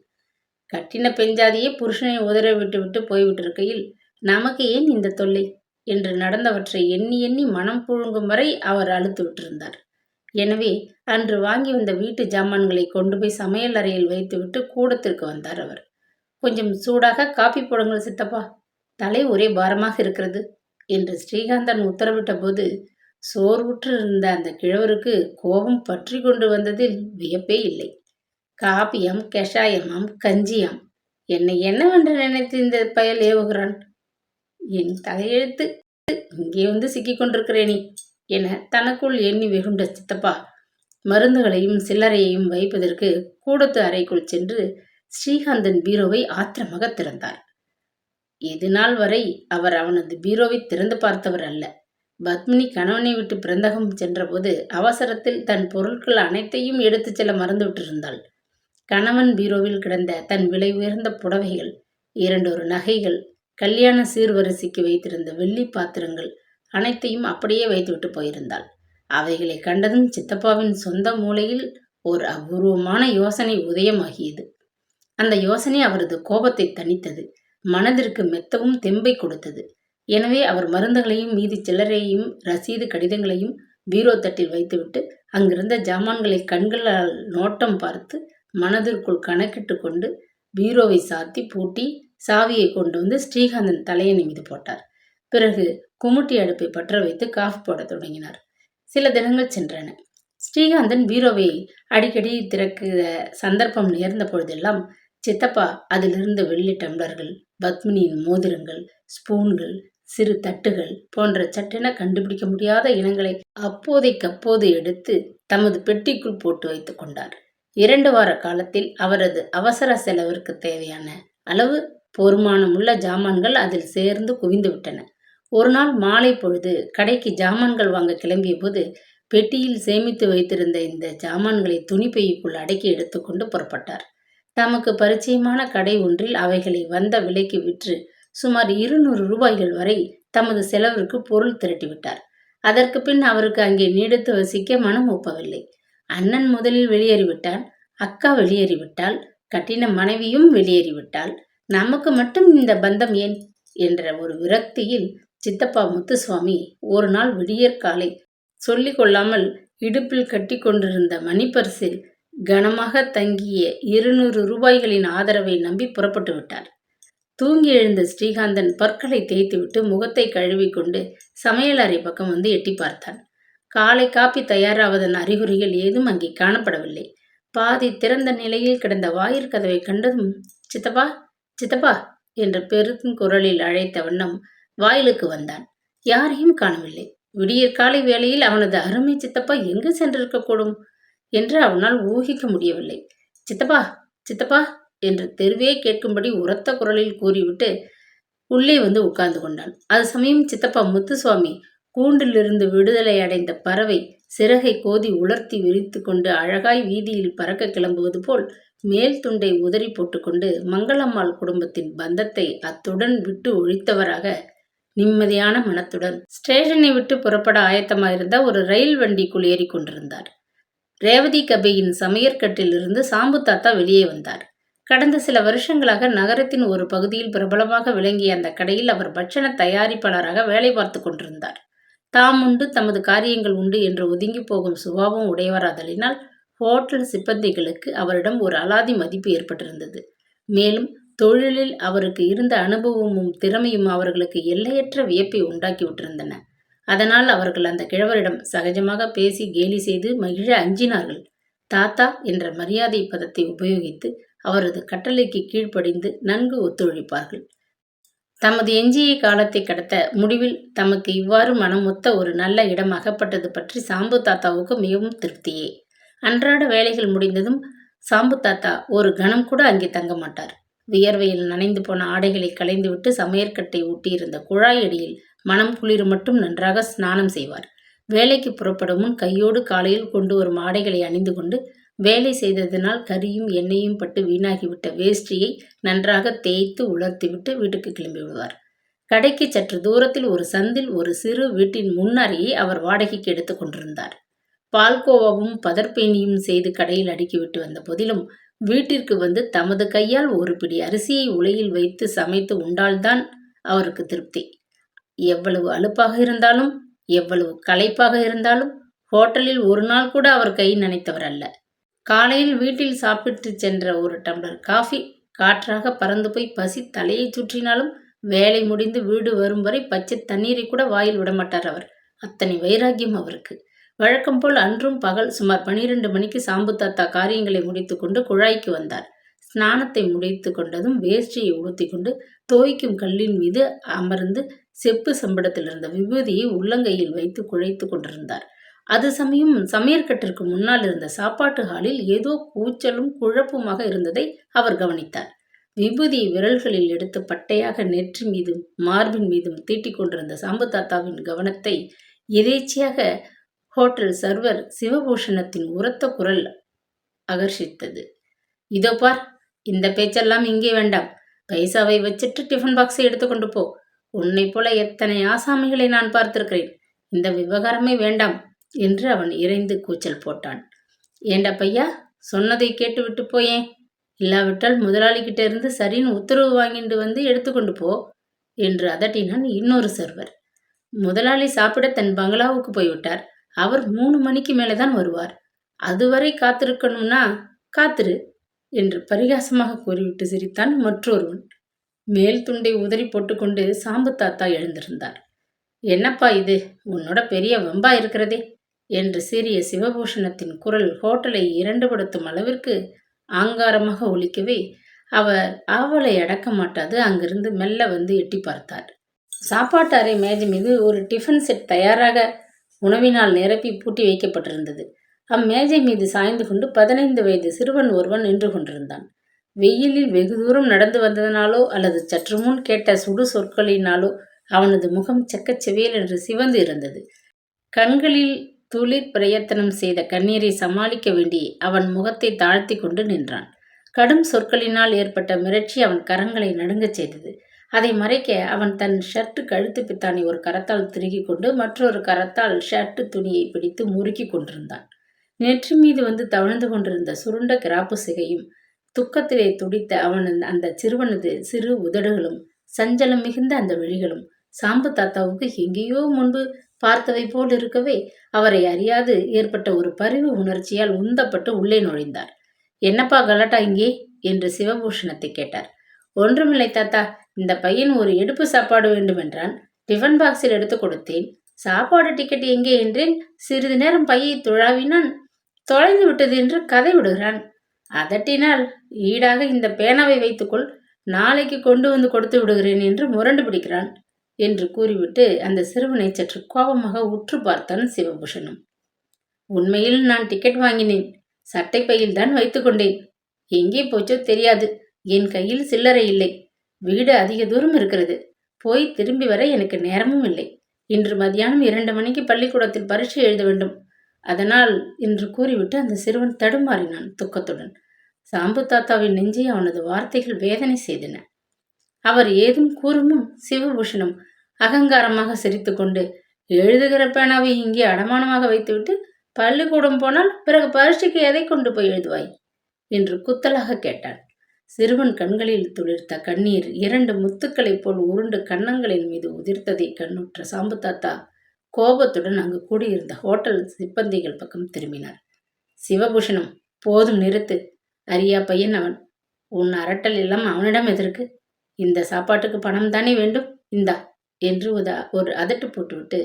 கட்டின பெஞ்சாதியே புருஷனை உதற விட்டு போய்விட்டிருக்கையில் நமக்கு ஏன் இந்த தொல்லை என்று நடந்தவற்றை எண்ணி எண்ணி மனம் புழுங்கும் வரை அவர் அழுத்து விட்டிருந்தார். எனவே அன்று வாங்கி வந்த வீட்டு ஜாமான்களை கொண்டு போய் சமையல் அறையில் வைத்துவிட்டு கூடத்திற்கு வந்தார் அவர். கொஞ்சம் சூடாக காப்பி போடுங்கள் சித்தப்பா, தலை ஒரே பாரமாக இருக்கிறது என்று ஸ்ரீகாந்தன் உத்தரவிட்ட போது சோர்வுற்று இருந்த அந்த கிழவருக்கு கோபம் பற்றி கொண்டு வந்ததில் வியப்பே இல்லை. காப்பியம், கஷாயமாம், கஞ்சியாம், என்னை என்னவென்று நினைத்து இந்த பயல் ஏவுகிறான்? என் தலையெழுத்து, இங்கே வந்து சிக்கிக் கொண்டிருக்கிறேனே என தனக்குள் எண்ணி வெகுண்ட சித்தப்பா மருந்துகளையும் சில்லறையையும் வைப்பதற்கு கூடத்து அறைக்குள் சென்று ஸ்ரீகாந்தன் பீரோவை ஆத்திரமாக திறந்தார். இது நாள் வரை அவர் அவனது பீரோவை திறந்து பார்த்தவர் அல்ல. பத்மினி கணவனை விட்டு பிறந்தகம் சென்றபோது அவசரத்தில் தன் பொருட்கள் அனைத்தையும் எடுத்துச் செல்ல மறந்துவிட்டிருந்தாள். கணவன் பீரோவில் கிடந்த தன் விலை உயர்ந்த புடவைகள், 2 நகைகள், கல்யாண சீர்வரிசைக்கு வைத்திருந்த வெள்ளி பாத்திரங்கள் அனைத்தையும் அப்படியே வைத்துவிட்டு போயிருந்தாள். அவைகளை கண்டதும் சித்தப்பாவின் சொந்த மூலையில் ஒரு அபூர்வமான யோசனை உதயமாகியது. அந்த யோசனை அவரது கோபத்தை தணித்தது, மனதிற்கு மெத்தவும் தெம்பை கொடுத்தது. எனவே அவர் மருந்துகளையும் மீதி சில்லறையையும் ரசீது கடிதங்களையும் பீரோ தட்டில் வைத்துவிட்டு அங்கிருந்த ஜாமான்களை கண்களால் நோட்டம் பார்த்து மனதிற்குள் கணக்கிட்டு கொண்டு பீரோவை சாத்தி பூட்டி சாவியை கொண்டு வந்து ஸ்ரீகாந்தன் தலையணை மீது போட்டார். பிறகு குமுட்டி அடுப்பை பற்ற வைத்து காஃபி போட தொடங்கினார். சில தினங்கள் சென்றன. ஸ்ரீகாந்தன் பீரோவை அடிக்கடி திறக்கிற சந்தர்ப்பம் நேர்ந்த பொழுதெல்லாம் சித்தப்பா அதிலிருந்த வெள்ளி டம்ளர்கள், பத்மினியின் மோதிரங்கள், ஸ்பூன்கள், சிறு தட்டுகள் போன்ற சட்டென கண்டுபிடிக்க முடியாத இனங்களை அப்போதைக்கப்போது எடுத்து தமது பெட்டிக்குள் போட்டு வைத்துக் கொண்டார். 2 வார காலத்தில் அவரது அவசர செலவிற்கு தேவையான அளவு பொறுமானமுள்ள ஜாமான்கள் அதில் சேர்ந்து குவிந்து விட்டன. ஒரு நாள் மாலை பொழுது கடைக்கு ஜாமான்கள் வாங்க கிளம்பிய போது பெட்டியில் சேமித்து வைத்திருந்த இந்த ஜாமான்களை துணிப்பைக்குள் அடக்கி எடுத்துக்கொண்டு புறப்பட்டார். தமக்கு பரிச்சயமான கடை ஒன்றில் அவைகளை வந்த விலைக்கு விற்று சுமார் 200 ரூபாய்கள் வரை தமது செலவிற்கு பொருள் திரட்டிவிட்டார். அதற்கு பின் அவருக்கு அங்கே நீடித்து வசிக்க மனம் ஒப்பவில்லை. அண்ணன் முதலில் வெளியேறிவிட்டான், அக்கா வெளியேறிவிட்டாள், கட்டின மனைவியும் வெளியேறிவிட்டாள், நமக்கு மட்டும் இந்த பந்தம் ஏன் என்ற ஒரு விரக்தியில் சித்தப்பா முத்துசுவாமி ஒரு நாள் விடியற்காலை சொல்லிக் கொள்ளாமல் இடுப்பில் கட்டி கொண்டிருந்த மணிப்பரிசில் கனமாக தங்கிய 200 ரூபாய்களின் ஆதரவை நம்பி புறப்பட்டு விட்டார். தூங்கி எழுந்த ஸ்ரீகாந்தன் பற்களை தேய்த்துவிட்டு முகத்தை கழுவிக்கொண்டு சமையலறை பக்கம் வந்து எட்டி பார்த்தான். காலை காப்பி தயாராவதன் அறிகுறிகள் ஏதும் அங்கே காணப்படவில்லை. பாதி திறந்த நிலையில் கிடந்த வாயிற்கதவை கண்டதும் சித்தப்பா சித்தப்பா என்ற பெருங்குரலில் அழைத்த வண்ணம் வாயிலுக்கு வந்தான். யாரையும் காணவில்லை. விடியற்காலை வேளையில் அவனது அருமை சித்தப்பா எங்கு சென்றிருக்கக்கூடும் என்று அவனால் ஊகிக்க முடியவில்லை. சித்தப்பா சித்தப்பா என்று தெருவே கேட்கும்படி உரத்த குரலில் கூறிவிட்டு உள்ளே வந்து உட்கார்ந்து கொண்டான். அது சமயம் சித்தப்பா முத்துசுவாமி கூண்டிலிருந்து விடுதலை அடைந்த பறவை சிறகை கோதி உலர்த்தி விரித்து கொண்டு அழகாய் வீதியில் பறக்க கிளம்புவது போல் மேல் துண்டை உதறி போட்டுக்கொண்டு மங்களம்மாள் குடும்பத்தின் பந்தத்தை அத்துடன் விட்டு ஒழித்தவராக நிம்மதியான மனத்துடன் ஸ்டேஷனை விட்டு புறப்பட ஆயத்தமாயிருந்த ஒரு ரயில் வண்டிக்குள் ஏறி கொண்டிருந்தார். ரேவதி கபையின் சமையற்கட்டிலிருந்து சாம்பு தாத்தா வெளியே வந்தார். கடந்த சில வருஷங்களாக நகரத்தின் ஒரு பகுதியில் பிரபலமாக விளங்கிய அந்த கடையில் அவர் பட்சண தயாரிப்பாளராக வேலை பார்த்து கொண்டிருந்தார். தாம் உண்டு தமது காரியங்கள் உண்டு என்று ஒதுங்கி போகும் சுபாவம் உடையவராதலினால் ஹோட்டல் சிப்பந்திகளுக்கு அவரிடம் ஒரு அலாதி மதிப்பு ஏற்பட்டிருந்தது. மேலும் தொழிலில் அவருக்கு இருந்த அனுபவமும் திறமையும் அவர்களுக்கு எல்லையற்ற வியப்பை உண்டாக்கிவிட்டிருந்தன. அதனால் அவர்கள் அந்த கிழவரிடம் சகஜமாக பேசி கேலி செய்து மகிழ அஞ்சினார்கள். தாத்தா என்ற மரியாதை பதத்தை உபயோகித்து அவரது கட்டளைக்கு கீழ்ப்படிந்து நன்கு ஒத்துழைப்பார்கள். தமது எஞ்சிய காலத்தை கடத்த முடிவில் தமக்கு இவ்வாறு மனமொத்த ஒரு நல்ல இடம் அகப்பட்டது பற்றி சாம்பு தாத்தாவுக்கு மிகவும் திருப்தியே. அன்றாட வேலைகள் முடிந்ததும் சாம்பு தாத்தா ஒரு கணம் கூட அங்கே தங்க மாட்டார். வியர்வையில் நனைந்து போன ஆடைகளை களைந்துவிட்டு சமையற்கட்டை ஊட்டியிருந்த குழாய் அடியில் மனம் குளிர் மட்டும் நன்றாக ஸ்நானம் செய்வார். வேலைக்கு புறப்படும் முன் கையோடு காலையில் கொண்டு வரும் ஆடைகளை அணிந்து கொண்டு வேலை செய்ததினால் கரியும் எண்ணெயும் பட்டு வீணாகிவிட்ட வேஷ்டியை நன்றாக தேய்த்து உலர்த்திவிட்டு வீட்டுக்கு கிளம்பி விடுவார். கடைக்கு சற்று தூரத்தில் ஒரு சந்தில் ஒரு சிறு வீட்டின் முன்னறையை அவர் வாடகைக்கு எடுத்து கொண்டிருந்தார். பால்கோவாவும் பதர்பேணியும் செய்து கடையில் அடுக்கிவிட்டு வந்த போதிலும் வீட்டிற்கு வந்து தமது கையால் ஒரு பிடி அரிசியை உலையில் வைத்து சமைத்து உண்டால்தான் அவருக்கு திருப்தி. எவ்வளவு அலுப்பாக இருந்தாலும் எவ்வளவு களைப்பாக இருந்தாலும் ஹோட்டலில் ஒரு நாள் கூட அவர் கை நனைத்தவர் அல்ல. காலையில் வீட்டில் சாப்பிட்டு சென்ற ஒரு டம்ளர் காஃபி காற்றாக பறந்து போய் பசி தலையை சுற்றினாலும் வேலை முடிந்து வீடு வரும் வரை பச்சை தண்ணீரை கூட வாயில் விடமாட்டார் அவர். அத்தனை வைராக்கியம் அவருக்கு. வழக்கம் போல் அன்றும் பகல் சுமார் 12 மணிக்கு சாம்பு தாத்தா காரியங்களை முடித்து கொண்டு குழாய்க்கு வந்தார். ஸ்நானத்தை முடித்து கொண்டதும் வேஷ்டியை உடுத்தி கொண்டு தோய்க்கும் கல்லின் மீது அமர்ந்து செப்பு சம்படத்தில் இருந்த விபூதியை உள்ளங்கையில் வைத்து குழைத்து கொண்டிருந்தார். அது சமயம் சமையற்கட்டிற்கு முன்னால் இருந்த சாப்பாட்டு ஹாலில் ஏதோ கூச்சலும் குழப்புமாக இருந்ததை அவர் கவனித்தார். விபூதியை விரல்களில் எடுத்து பட்டையாக நெற்றி மீதும் மார்பின் மீதும் தீட்டிக் கொண்டிருந்த சாம்பு தாத்தாவின் கவனத்தை எதேச்சியாக ஹோட்டல் சர்வர் சிவபூஷணத்தின் உரத்த குரல் ஆகர்ஷித்தது. இதோ பார், இந்த பேச்செல்லாம் இங்கே வேண்டாம். பைசாவை வச்சிட்டு டிஃபன் பாக்ஸை எடுத்துக்கொண்டு போ. உன்னை போல எத்தனை ஆசாமிகளை நான் பார்த்திருக்கிறேன். இந்த விவகாரமே வேண்டாம் என்று அவன் இறைந்து கூச்சல் போட்டான். ஏண்டா பையா, சொன்னதை கேட்டுவிட்டு போயேன். இல்லாவிட்டால் முதலாளிகிட்ட இருந்து சரின்னு உத்தரவு வாங்கிட்டு வந்து எடுத்துக்கொண்டு போ என்று அதட்டினான் இன்னொரு சர்வர். முதலாளி சாப்பிட தன் பங்களாவுக்கு போய்விட்டார். அவர் 3 மணிக்கு மேலேதான் வருவார். அதுவரை காத்திருக்கணும்னா காத்திரு என்று பரிகாசமாக கூறிவிட்டு சிரித்தான் மற்றொருவன். மேல் துண்டை உதறி போட்டுக்கொண்டு சாம்பு தாத்தா எழுந்திருந்தார். என்னப்பா இது, உன்னோட பெரிய வம்பா இருக்கிறதே என்று சீறிய சிவபூஷணத்தின் குரல் ஹோட்டலை இரண்டுபடுத்தும் அளவிற்கு ஆங்காரமாக ஒலிக்கவே அவர் ஆவலை அடக்க மாட்டாது அங்கிருந்து மெல்ல வந்து எட்டி பார்த்தார். சாப்பாட்டு அறை மேஜை மீது ஒரு டிஃபன் செட் தயாராக உணவினால் நிரப்பி பூட்டி வைக்கப்பட்டிருந்தது. அம்மேஜை மீது சாய்ந்து கொண்டு 15 வயது சிறுவன் ஒருவன் நின்று கொண்டிருந்தான். வெயிலில் வெகு தூரம் நடந்து வந்ததனாலோ அல்லது சற்று முன் கேட்ட சுடு சொற்களினாலோ அவனது முகம் செக்கச்செவியல் என்று சிவந்து இருந்தது. கண்களில் துளிர் பிரயத்தனம் செய்த கண்ணீரை சமாளிக்க வேண்டி அவன் முகத்தை தாழ்த்தி கொண்டு நின்றான். கடும் சொற்களினால் ஏற்பட்ட மிரட்சி அவன் கரங்களை நடுங்கச் செய்தது. அதை மறைக்க அவன் தன் ஷர்ட்டு கழுத்து பித்தானை ஒரு கரத்தால் திருகி கொண்டு மற்றொரு கரத்தால் ஷர்ட்டு துணியை பிடித்து முறுக்கி கொண்டிருந்தான். நெற்றி மீது வந்து தவழ்ந்து கொண்டிருந்த சுருண்ட கிராப்பு சிகையும் துக்கத்திலே துடித்த அந்த சிறுவனது சிறு உதடுகளும் சஞ்சலம் மிகுந்த அந்த விழிகளும் சாம்பு தாத்தாவுக்கு எங்கேயோ முன்பு பார்த்தவை போல் இருக்கவே அவரை அறியாது ஏற்பட்ட ஒரு பரிவு உணர்ச்சியால் உந்தப்பட்டு உள்ளே நுழைந்தார். என்னப்பா கலாட்டா இங்கே என்று சிவபூஷணத்தை கேட்டார். ஒன்றுமில்லை தாத்தா, இந்த பையன் ஒரு எடுப்பு சாப்பாடு வேண்டுமென்றான். டிஃபன் பாக்ஸில் எடுத்து கொடுத்தேன். சாப்பாடு டிக்கெட் எங்கே என்றேன். சிறிது நேரம் பையை துழாவினான். தொலைந்து விட்டது என்று கதை விடுகிறான். அதட்டினால் ஈடாக இந்த பேனாவை வைத்துக்கொள், நாளைக்கு கொண்டு வந்து கொடுத்து விடுகிறேன் என்று முரண்டு பிடிக்கிறான் என்று கூறிவிட்டு அந்த சிறுவனை சற்று கோபமாக உற்று பார்த்தான் சிவபூஷணம். உண்மையில் நான் டிக்கெட் வாங்கினேன். சட்டை பையில் தான் வைத்துக்கொண்டேன். எங்கே போச்சோ தெரியாது. என் கையில் சில்லறை இல்லை. வீடு அதிக தூரம் இருக்கிறது. போய் திரும்பி வர எனக்கு நேரமும் இல்லை. இன்று மதியானம் 2 மணிக்கு பள்ளிக்கூடத்தில் பரீட்சை எழுத வேண்டும். அதனால் என்று கூறிவிட்டு அந்த சிறுவன் தடுமாறினான் துக்கத்துடன். சாம்பு தாத்தாவின் நெஞ்சை அவனது வார்த்தைகள் வேதனை செய்தன. அவர் ஏதும் கூறுமுன் சிவபூஷணம் அகங்காரமாக சிரித்து கொண்டு, எழுதுகிற பேனாவை இங்கே அடமானமாக வைத்துவிட்டு பள்ளிக்கூடம் போனால் பிறகு பரீட்சைக்கு எதை கொண்டு போய் எழுதுவாய் என்று குத்தலாக கேட்டான். சிறுவன் கண்களில் துளிர்த்த கண்ணீர் 2 முத்துக்களைப் போல் உருண்டு கன்னங்களின் மீது உதிர்த்ததை கண்ணுற்ற சாம்பு தாத்தா கோபத்துடன் அங்கு கூடியிருந்த ஹோட்டல் சிப்பந்திகள் பக்கம் திரும்பினார். சிவபூஷணம், போதும் நிறுத்து. அரியா பையன் அவன். உன் அரட்டல் எல்லாம் அவனிடம் எதற்கு? இந்த சாப்பாட்டுக்கு பணம் தானே வேண்டும், இந்தா என்று ஒரு அதட்டு போட்டுவிட்டு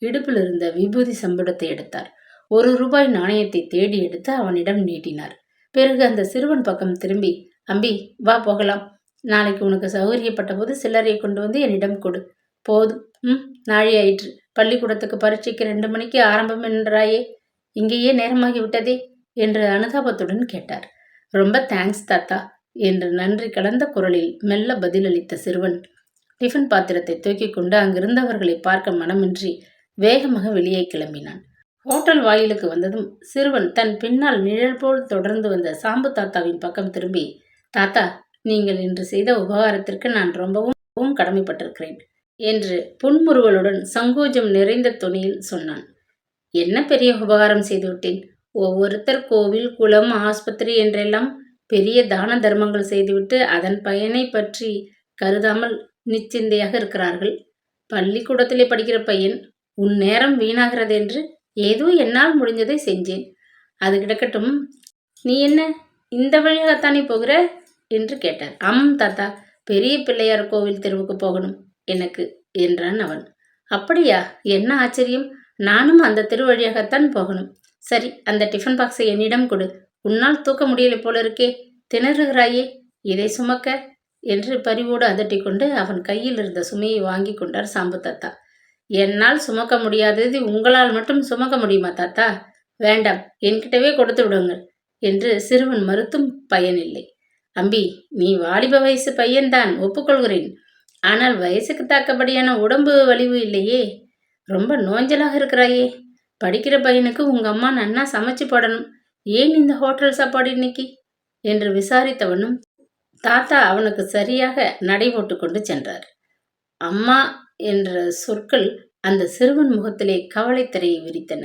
இடுப்பில் இருந்த விபூதி சம்படத்தை எடுத்தார். 1 ரூபாய் நாணயத்தை தேடி எடுத்து அவனிடம் நீட்டினார். பிறகு அந்த சிறுவன் பக்கம் திரும்பி, அம்பி வா போகலாம். நாளைக்கு உனக்கு சௌகரியப்பட்ட போது சில்லறையை கொண்டு வந்து என்னிடம் கொடு. போதும், நாழி ஆயிற்று. பள்ளிக்கூடத்துக்கு பரீட்சைக்கு 2 மணிக்கு ஆரம்பம் என்றாயே, இங்கேயே நேரமாகி விட்டதே என்று அனுதாபத்துடன் கேட்டார். ரொம்ப தேங்க்ஸ் தாத்தா என்று நன்றி கலந்த குரலில் மெல்ல பதிலளித்த சிறுவன் டிஃபன் பாத்திரத்தை தூக்கி கொண்டு அங்கிருந்தவர்களை பார்க்க மனமின்றி வேகமாக வெளியே கிளம்பினான். ஹோட்டல் வாயிலுக்கு வந்ததும் சிறுவன் தன் பின்னால் நிழல் போல் தொடர்ந்து வந்த சாம்பு தாத்தாவின் பக்கம் திரும்பி, தாத்தா, நீங்கள் இன்று செய்த உபகாரத்திற்கு நான் ரொம்பவும் கடமைப்பட்டிருக்கிறேன் என்று புன்முறுவலுடன் சங்கோஜம் நிறைந்த தொனியில் சொன்னான். என்ன பெரிய உபகாரம் செய்துவிட்டேன். ஒவ்வொருத்தர் கோவில், குளம், ஆஸ்பத்திரி என்றெல்லாம் பெரிய தான தர்மங்கள் செய்துவிட்டு அதன் பயனை பற்றி கருதாமல் நிச்சிந்தையாக இருக்கிறார்கள். பள்ளிக்கூடத்திலே படிக்கிற பையன், உன் நேரம் வீணாகிறது என்று ஏதோ என்னால் முடிஞ்சதை செஞ்சேன். அது கிடக்கட்டும், நீ என்ன இந்த வழியாகத்தானே போகிற என்று கேட்டார். ஆமாம் தாத்தா, பெரிய பிள்ளையார் கோவில் தெருவுக்கு போகணும் எனக்கு என்றான் அவன். அப்படியா, என்ன ஆச்சரியம். நானும் அந்த தெரு வழியாகத்தான் போகணும். சரி, அந்த டிஃபன் பாக்ஸை என்னிடம் கொடு. உன்னால் தூக்க முடியலை போல இருக்கே. திணறுகிறாயே, இதை சுமக்க என்று பரிவோடு அதட்டிக்கொண்டு அவன் கையில் இருந்த சுமையை வாங்கி கொண்டார் சாம்பு தாத்தா. என்னால் சுமக்க முடியாதது உங்களால் மட்டும் சுமக்க முடியுமா தாத்தா? வேண்டாம், என்கிட்டவே கொடுத்து விடுங்கள் என்று சிறுவன் மறுத்தும் பயனில்லை. அம்பி, நீ வாலிப வயசு பையன்தான், ஒப்புக்கொள்கிறேன். ஆனால் வயசுக்கு தக்கபடியான உடம்பு வலிவு இல்லையே. ரொம்ப நோஞ்சலாக இருக்கிறாயே. படிக்கிற பையனுக்கு உங்க அம்மா நன்னா சமைச்சு போடணும். ஏன் இந்த ஹோட்டல் சாப்பாடு இன்னைக்கு என்று விசாரித்தவனும் தாத்தா அவனுக்கு சரியாக நடை போட்டு கொண்டு சென்றார். அம்மா என்ற சொற்கள் அந்த சிறுவன் முகத்திலே கவலை திரையை விரித்தன.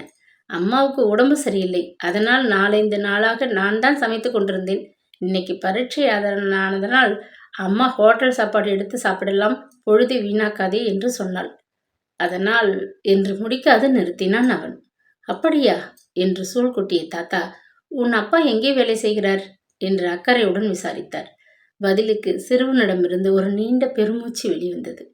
அம்மாவுக்கு உடம்பு சரியில்லை, அதனால் 4-5 நாளாக நான் தான் சமைத்து கொண்டிருந்தேன். இன்னைக்கு பரீட்சை ஆனதனால் அம்மா ஹோட்டல் சாப்பாடு எடுத்து சாப்பிடலாம், பொழுதை வீணாக்காதே என்று சொன்னாள். அதனால் என்று முடிக்காது நிறுத்தினான் அவன். அப்படியா என்று சூழ் கொட்டிய தாத்தா, உன் அப்பா எங்கே வேலை செய்கிறார் என்று அக்கறையுடன் விசாரித்தார். பதிலுக்கு சிறுவனிடமிருந்து ஒரு நீண்ட பெருமூச்சு வெளிவந்தது.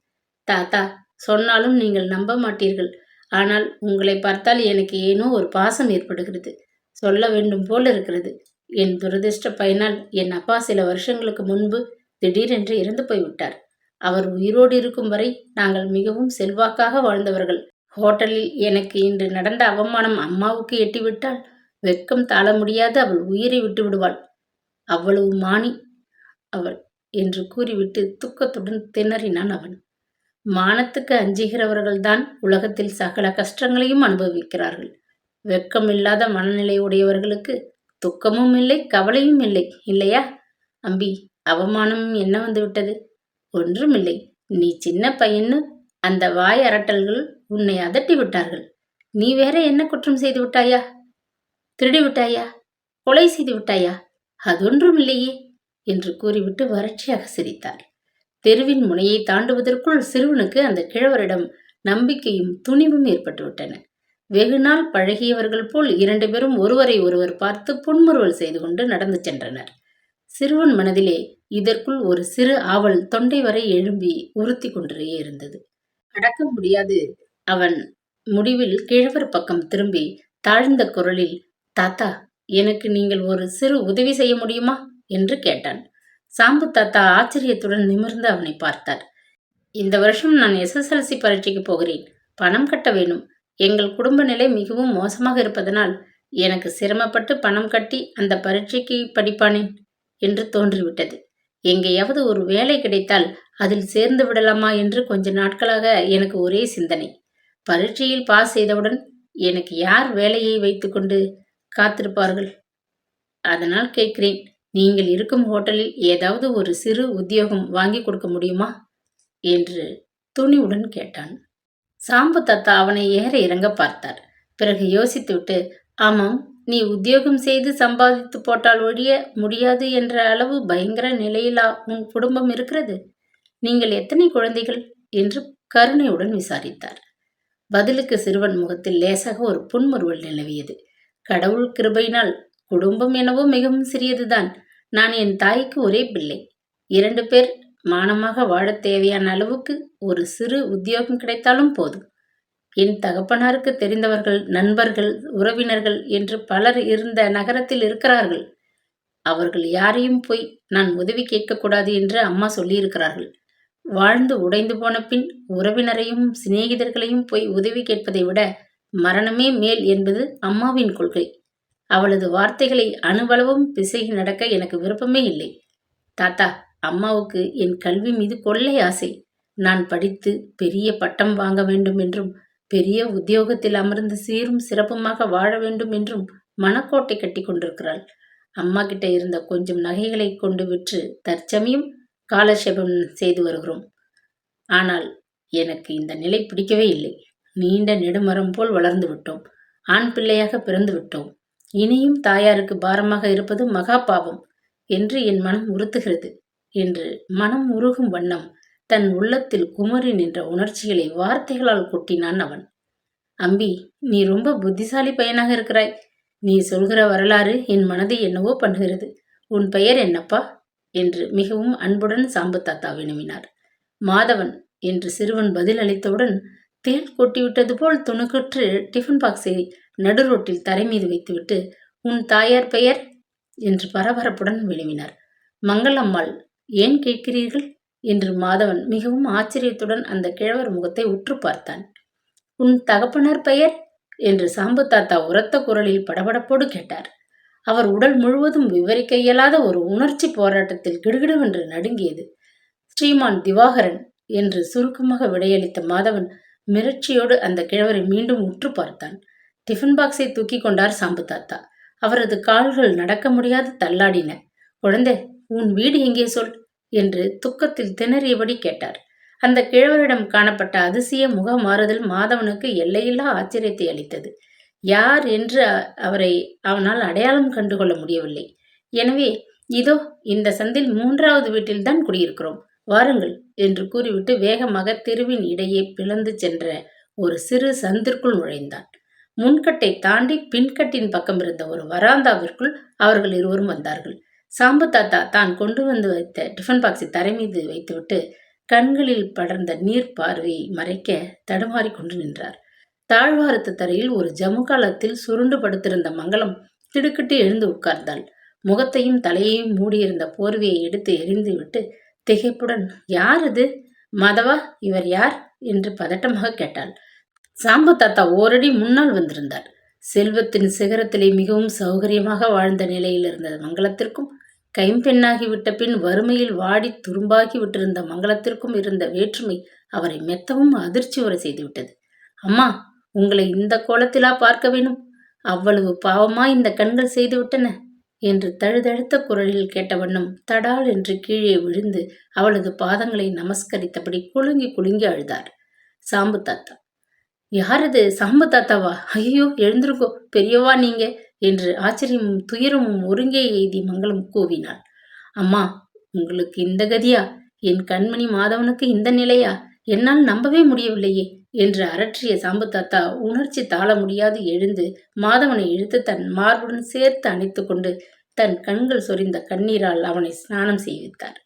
தாத்தா, சொன்னாலும் நீங்கள் நம்ப மாட்டீர்கள். ஆனால் உங்களை பார்த்தால் எனக்கு ஏனோ ஒரு பாசம் ஏற்படுகிறது. சொல்ல வேண்டும் போல் இருக்கிறது. என் துரதிர்ஷ்ட பயனால் என் அப்பா சில வருஷங்களுக்கு முன்பு திடீரென்று இறந்து போய்விட்டார். அவர் உயிரோடு இருக்கும் வரை நாங்கள் மிகவும் செல்வாக்காக வாழ்ந்தவர்கள். ஹோட்டலில் எனக்கு இன்று நடந்த அவமானம் அம்மாவுக்கு எட்டிவிட்டால் வெட்கம் தாழ முடியாது அவள் உயிரை விட்டு விடுவாள். அவ்வளவு மானி அவள் என்று கூறிவிட்டு துக்கத்துடன் திணறினான் அவன். மானத்துக்கு அஞ்சுகிறவர்கள்தான் உலகத்தில் சகல கஷ்டங்களையும் அனுபவிக்கிறார்கள். வெட்கமில்லாத மனநிலை உடையவர்களுக்கு துக்கமும் இல்லை, கவலையும் இல்லை, இல்லையா? அம்பி, அவமானமும் என்ன வந்து விட்டது? ஒன்றுமில்லை. நீ சின்ன பையன்னு அந்த வாய் அரட்டல்கள் உன்னை அதட்டி விட்டார்கள். நீ வேற என்ன குற்றம் செய்து விட்டாயா? திருடி விட்டாயா? கொலை செய்து விட்டாயா? அதொன்றும் இல்லையே என்று கூறிவிட்டு வறட்சியாக சிரித்தார். தெருவின் முனையை தாண்டுவதற்குள் சிறுவனுக்கு அந்த கிழவரிடம் நம்பிக்கையும் துணிவும் ஏற்பட்டுவிட்டன. வெகுநாள் பழகியவர்கள் போல் 2 பேரும் ஒருவரை ஒருவர் பார்த்து புன்முறுவல் செய்து கொண்டு நடந்து சென்றனர். சிறுவன் மனதிலே இதற்குள் ஒரு சிறு ஆவல் தொண்டை வரை எழும்பி உறுத்தி கொண்டே இருந்தது. அடக்க முடியாது. அவன் முடிவில் கிழவர் பக்கம் திரும்பி தாழ்ந்த குரலில், தாத்தா, எனக்கு நீங்கள் ஒரு சிறு உதவி செய்ய முடியுமா என்று கேட்டான். சாம்பு தாத்தா ஆச்சரியத்துடன் நிமிர்ந்து அவனை பார்த்தார். இந்த வருஷம் நான் SSLC பரீட்சைக்கு போகிறேன். பணம் கட்ட வேணும். எங்கள் குடும்ப நிலை மிகவும் மோசமாக இருப்பதனால் எனக்கு சிரமப்பட்டு பணம் கட்டி அந்த பரீட்சைக்கு படிப்பானேன் என்று தோன்றிவிட்டது. எங்கேயாவது ஒரு வேலை கிடைத்தால் அதில் சேர்ந்து விடலாமா என்று கொஞ்ச நாட்களாக எனக்கு ஒரே சிந்தனை. பரீட்சையில் பாஸ் செய்தவுடன் எனக்கு யார் வேலையை வைத்துக்கொண்டு காத்திருப்பார்கள்? அதனால் கேட்கிறேன், நீங்கள் இருக்கும் ஹோட்டலில் ஏதாவது ஒரு சிறு உத்தியோகம் வாங்கி கொடுக்க முடியுமா என்று துணிவுடன் கேட்டான். சாம்பு தாத்தா அவனை ஏற இறங்க பார்த்தார். பிறகு யோசித்துவிட்டு, ஆமாம், நீ உத்தியோகம் செய்து சம்பாதித்து போட்டால் ஒழிய முடியாது என்ற அளவு பயங்கர நிலையிலா உன் குடும்பம் இருக்கிறது? நீங்கள் எத்தனை குழந்தைகள் என்று கருணையுடன் விசாரித்தார். பதிலுக்கு சிறுவன் முகத்தில் லேசாக ஒரு புன்முறுவல் நிலவியது. கடவுள் கிருபையினால் குடும்பம் என்னவோ மிகவும் சிறியதுதான். நான் என் தாய்க்கு ஒரே பிள்ளை. 2 பேர் மானமாக வாழத் தேவையான அளவுக்கு ஒரு சிறு உத்தியோகம் கிடைத்தாலும் போதும். என் தகப்பனாருக்கு தெரிந்தவர்கள், நண்பர்கள், உறவினர்கள் என்று பலர் இருந்த நகரத்தில் இருக்கிறார்கள். அவர்கள் யாரையும் போய் நான் உதவி கேட்கக்கூடாது என்று அம்மா சொல்லியிருக்கிறார்கள். வாழ்ந்து உடைந்து போன பின் உறவினரையும் சிநேகிதர்களையும் போய் உதவி கேட்பதை விட மரணமே மேல் என்பது அம்மாவின் கொள்கை. அவளது வார்த்தைகளை அணுவளவும் பிசகி நடக்க எனக்கு விருப்பமே இல்லை. தாத்தா, அம்மாவுக்கு என் கல்வி மீது கொள்ளை ஆசை. நான் படித்து பெரிய பட்டம் வாங்க வேண்டும் என்றும் பெரிய உத்தியோகத்தில் அமர்ந்து சீரும் சிறப்புமாக வாழ வேண்டும் என்றும் மனக்கோட்டை கட்டி கொண்டிருக்கிறாள். அம்மா கிட்ட இருந்த கொஞ்சம் நகைகளை கொண்டு விற்று தற்சமயம் காலட்சேபம் செய்து வருகிறோம். ஆனால் எனக்கு இந்த நிலை பிடிக்கவே இல்லை. நீண்ட நெடுமரம் போல் வளர்ந்து விட்டோம். ஆண் பிள்ளையாக பிறந்து விட்டோம். இனியும் தாயாருக்கு பாரமாக இருப்பது மகா பாவம் என்று என் மனம் உறுத்துகிறது என்று மனம் உருகும் வண்ணம் தன் உள்ளத்தில் குமரி நின்ற உணர்ச்சிகளை வார்த்தைகளால் கொட்டினான் அவன். அம்பி, நீ ரொம்ப புத்திசாலி பையனாக இருக்கிறாய். நீ சொல்கிற வரலாறு என் மனதை என்னவோ பண்ணுகிறது. உன் பெயர் என்னப்பா என்று மிகவும் அன்புடன் சாம்பு தாத்தா வினவினார். மாதவன் என்று சிறுவன் பதில் அளித்தவுடன் தேள் கொட்டிவிட்டது போல் துணுக்குற்று டிஃபன் பாக்ஸை நடு ரோட்டில் தரை மீது வைத்துவிட்டு, உன் தாயார் பெயர் என்று பரபரப்புடன் வினவினார். மங்களம்மாள், ஏன் கேட்கிறீர்கள் என்று மாதவன் மிகவும் ஆச்சரியத்துடன் அந்த கிழவர் முகத்தை உற்று பார்த்தான். உன் தகப்பனார் பெயர் என்று சாம்பு தாத்தா உரத்த குரலில் படபடப்போடு கேட்டார். அவர் உடல் முழுவதும் விவரிக்க இயலாத ஒரு உணர்ச்சி போராட்டத்தில் கிடுகிடுவென்று நடுங்கியது. ஸ்ரீமான் திவாகரன் என்று சுருக்கமாக விடையளித்த மாதவன் மிரட்சியோடு அந்த கிழவரை மீண்டும் உற்று பார்த்தான். டிஃபன் பாக்ஸை தூக்கி கொண்டார் சாம்பு தாத்தா. அவரது கால்கள் நடக்க முடியாது தள்ளாடின. குழந்தை, உன் வீடு எங்கே சொல் என்று துக்கத்தில் திணறியபடி கேட்டார். அந்த கிழவரிடம் காணப்பட்ட அதிசய முக மாறுதல் மாதவனுக்கு எல்லையில்லா ஆச்சரியத்தை அளித்தது. யார் என்று அவரை அவனால் அடையாளம் கண்டுகொள்ள முடியவில்லை. எனவே, இதோ இந்த சந்தில் 3வது வீட்டில்தான் குடியிருக்கிறோம், வாருங்கள் என்று கூறிவிட்டு வேகமாக தெருவின் இடையே பிளந்து சென்ற ஒரு சிறு சந்திற்குள் நுழைந்தான். முன்கட்டை தாண்டி பின்கட்டின் பக்கம் இருந்த ஒரு வராந்தாவிற்குள் அவர்கள் இருவரும் வந்தார்கள். சாம்பு தாத்தா தான் கொண்டு வந்து வைத்த டிஃபன் பாக்ஸை தரை மீது வைத்துவிட்டு கண்களில் படர்ந்த நீர் பார்வையை மறைக்க தடுமாறி கொண்டு நின்றார். தாழ்வாரத்து தரையில் ஒரு ஜமுகாலத்தில் சுருண்டு படுத்திருந்த மங்களம் திடுக்கிட்டு எழுந்து உட்கார்ந்தாள். முகத்தையும் தலையையும் மூடியிருந்த போர்வையை எடுத்து எரிந்துவிட்டு திகைப்புடன், யார் அது? மாதவா, இவர் யார் என்று பதட்டமாக கேட்டாள். சாம்பு தாத்தா ஓரடி முன்னால் வந்திருந்தார். செல்வத்தின் சிகரத்திலே மிகவும் சௌகரியமாக வாழ்ந்த நிலையில் இருந்த மங்களத்திற்கும் கைம்பெண்ணாகிவிட்ட பின் வறுமையில் வாடி துரும்பாகி விட்டிருந்த மங்களத்திற்கும் இருந்த வேற்றுமை அவரை மெத்தவும் அதிர்ச்சி வர செய்துவிட்டது. அம்மா, உங்களை இந்த கோலத்திலா பார்க்க வேணும்? அவ்வளவு பாவமா இந்த கண்கள் செய்துவிட்டன என்று தழுதழுத்த குரலில் கேட்ட வண்ணம் தடால் என்று கீழே விழுந்து அவளது பாதங்களை நமஸ்கரித்தபடி குலுங்கி குலுங்கி அழுதார் சாம்பு தாத்தா. யாரது? சாம்பு தாத்தாவா? ஐயோ, எழுந்திருக்கோ பெரியவா நீங்க என்று ஆச்சரியமும் துயரமும் ஒருங்கே எய்தி மங்களம் கூவினாள். அம்மா, உங்களுக்கு இந்த கதியா? என் கண்மணி மாதவனுக்கு இந்த நிலையா? என்னால் நம்பவே முடியவில்லையே என்று அரற்றிய சாம்பு தாத்தா உணர்ச்சி தாழ முடியாது எழுந்து மாதவனை இழுத்து தன் மார்புடன் சேர்த்து அணைத்து கொண்டு தன் கண்கள் சொரிந்த கண்ணீரால் அவனை ஸ்நானம் செய்வித்தார்.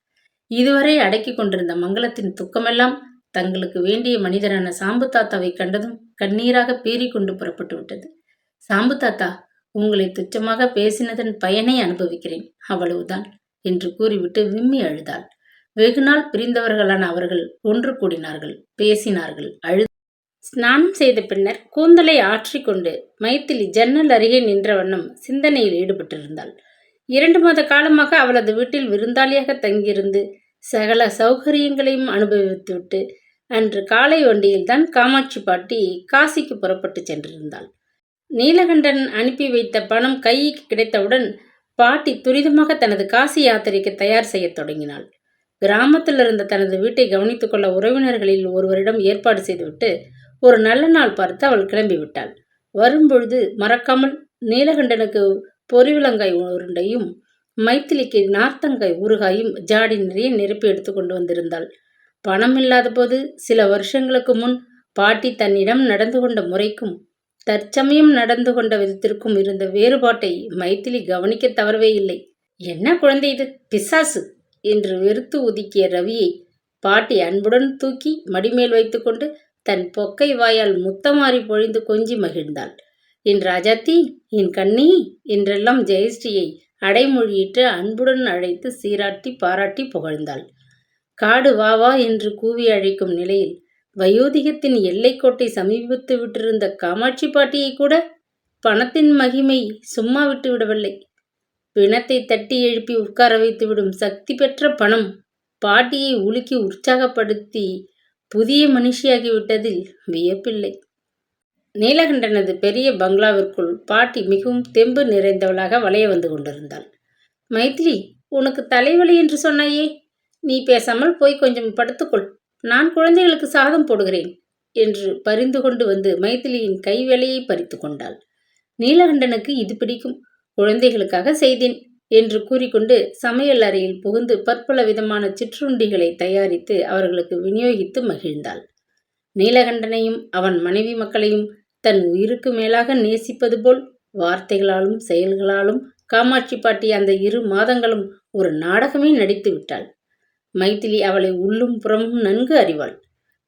இதுவரை அடக்கி கொண்டிருந்த மங்களத்தின் துக்கமெல்லாம் தங்களுக்கு வேண்டிய மனிதரான சாம்பு தாத்தாவை கண்டதும் கண்ணீராக பீறிக்கொண்டு புறப்பட்டு விட்டது. சாம்பு தாத்தா, உங்களை துச்சமாக பேசினதன் பயனை அனுபவிக்கிறேன், அவ்வளவுதான் என்று கூறிவிட்டு விம்மி அழுதாள். வெகுநாள் பிரிந்தவர்களான அவர்கள் ஒன்று கூடினார்கள், பேசினார்கள், ஸ்நானம் செய்த பின்னர் கூந்தலை ஆற்றிக்கொண்டு மைத்திலி ஜன்னல் அருகே நின்ற வண்ணம் சிந்தனையில் ஈடுபட்டிருந்தாள். 2 மாத காலமாக அவளது வீட்டில் விருந்தாளியாக தங்கியிருந்து சகல சௌகரியங்களையும் அனுபவித்துவிட்டு அன்று காலை வண்டியில்தான் காமாட்சி பாட்டி காசிக்கு புறப்பட்டு சென்றிருந்தாள். நீலகண்டன் அனுப்பி வைத்த பணம் கைக்கு கிடைத்தவுடன் பாட்டி துரிதமாக தனது காசி யாத்திரைக்கு தயார் செய்ய தொடங்கினாள். கிராமத்தில் இருந்த தனது வீட்டை கவனித்துக் கொள்ள உறவினர்களில் ஒருவரிடம் ஏற்பாடு செய்துவிட்டு ஒரு நல்ல நாள் பார்த்து அவள் கிளம்பிவிட்டாள். வரும்பொழுது மறக்காமல் நீலகண்டனுக்கு பொரிவிலங்காய் உருண்டையும் மைத்திலிக்கு நார்த்தங்காய் ஊறுகாயும் ஜாடி நிறைய நிரப்பி எடுத்து கொண்டு வந்திருந்தாள். பணம் இல்லாத போது சில வருஷங்களுக்கு முன் பாட்டி தன்னிடம் நடந்து கொண்ட முறைக்கும் தற்சமயம் நடந்து கொண்ட விதத்திற்கும் இருந்த வேறுபாட்டை மைத்திலி கவனிக்க தவறவே இல்லை. என்ன குழந்தை இது, பிசாசு என்று வெறுத்து ஒதுக்கிய ரவியை பாட்டி அன்புடன் தூக்கி மடிமேல் வைத்துக்கொண்டு தன் பொக்கை வாயால் முத்தமாறி பொழிந்து கொஞ்சி மகிழ்ந்தாள். என் ராஜாத்தி, என் கண்ணி என்றெல்லாம் ஜெயஸ்ரீயை அடைமொழியிட்டு அன்புடன் அழைத்து சீராட்டி பாராட்டி புகழ்ந்தாள். காடு வா வா என்று கூவி அழைக்கும் நிலையில் வயோதிகத்தின் எல்லைக்கோட்டை சமீபித்து விட்டிருந்த காமாட்சி பாட்டியை கூட பணத்தின் மகிமை சும்மா விட்டு விடவில்லை. பிணத்தை தட்டி எழுப்பி உட்கார வைத்துவிடும் சக்தி பெற்ற பணம் பாட்டியை உலுக்கி உற்சாகப்படுத்தி புதிய மனுஷியாகிவிட்டதில் வியப்பில்லை. நீலகண்டனது பெரிய பங்களாவிற்குள் பாட்டி மிகவும் தெம்பு நிறைந்தவளாக வளைய வந்து கொண்டிருந்தாள். மைத்திலி, உனக்கு தலைவலி என்று சொன்னாயே, நீ பேசாமல் போய் கொஞ்சம் படுத்துக்கொள், நான் குழந்தைகளுக்கு சாதம் போடுகிறேன் என்று பரிந்து கொண்டு வந்து மைத்திலியின் கை வேலையை பறித்து கொண்டாள். நீலகண்டனுக்கு இது பிடிக்கும், குழந்தைகளுக்காக செய்தேன் என்று கூறிக்கொண்டு சமையல் அறையில் புகுந்து பற்பல விதமான சிற்றுண்டிகளை தயாரித்து அவர்களுக்கு விநியோகித்து மகிழ்ந்தாள். நீலகண்டனையும் அவன் மனைவி மக்களையும் தன் உயிருக்கு மேலாக நேசிப்பது போல் வார்த்தைகளாலும் செயல்களாலும் காமாட்சி பாட்டி அந்த 2 மாதங்களும் ஒரு நாடகமே நடித்து விட்டாள். மைத்திலி அவளை உள்ளும் புறமும் நன்கு அறிவாள்.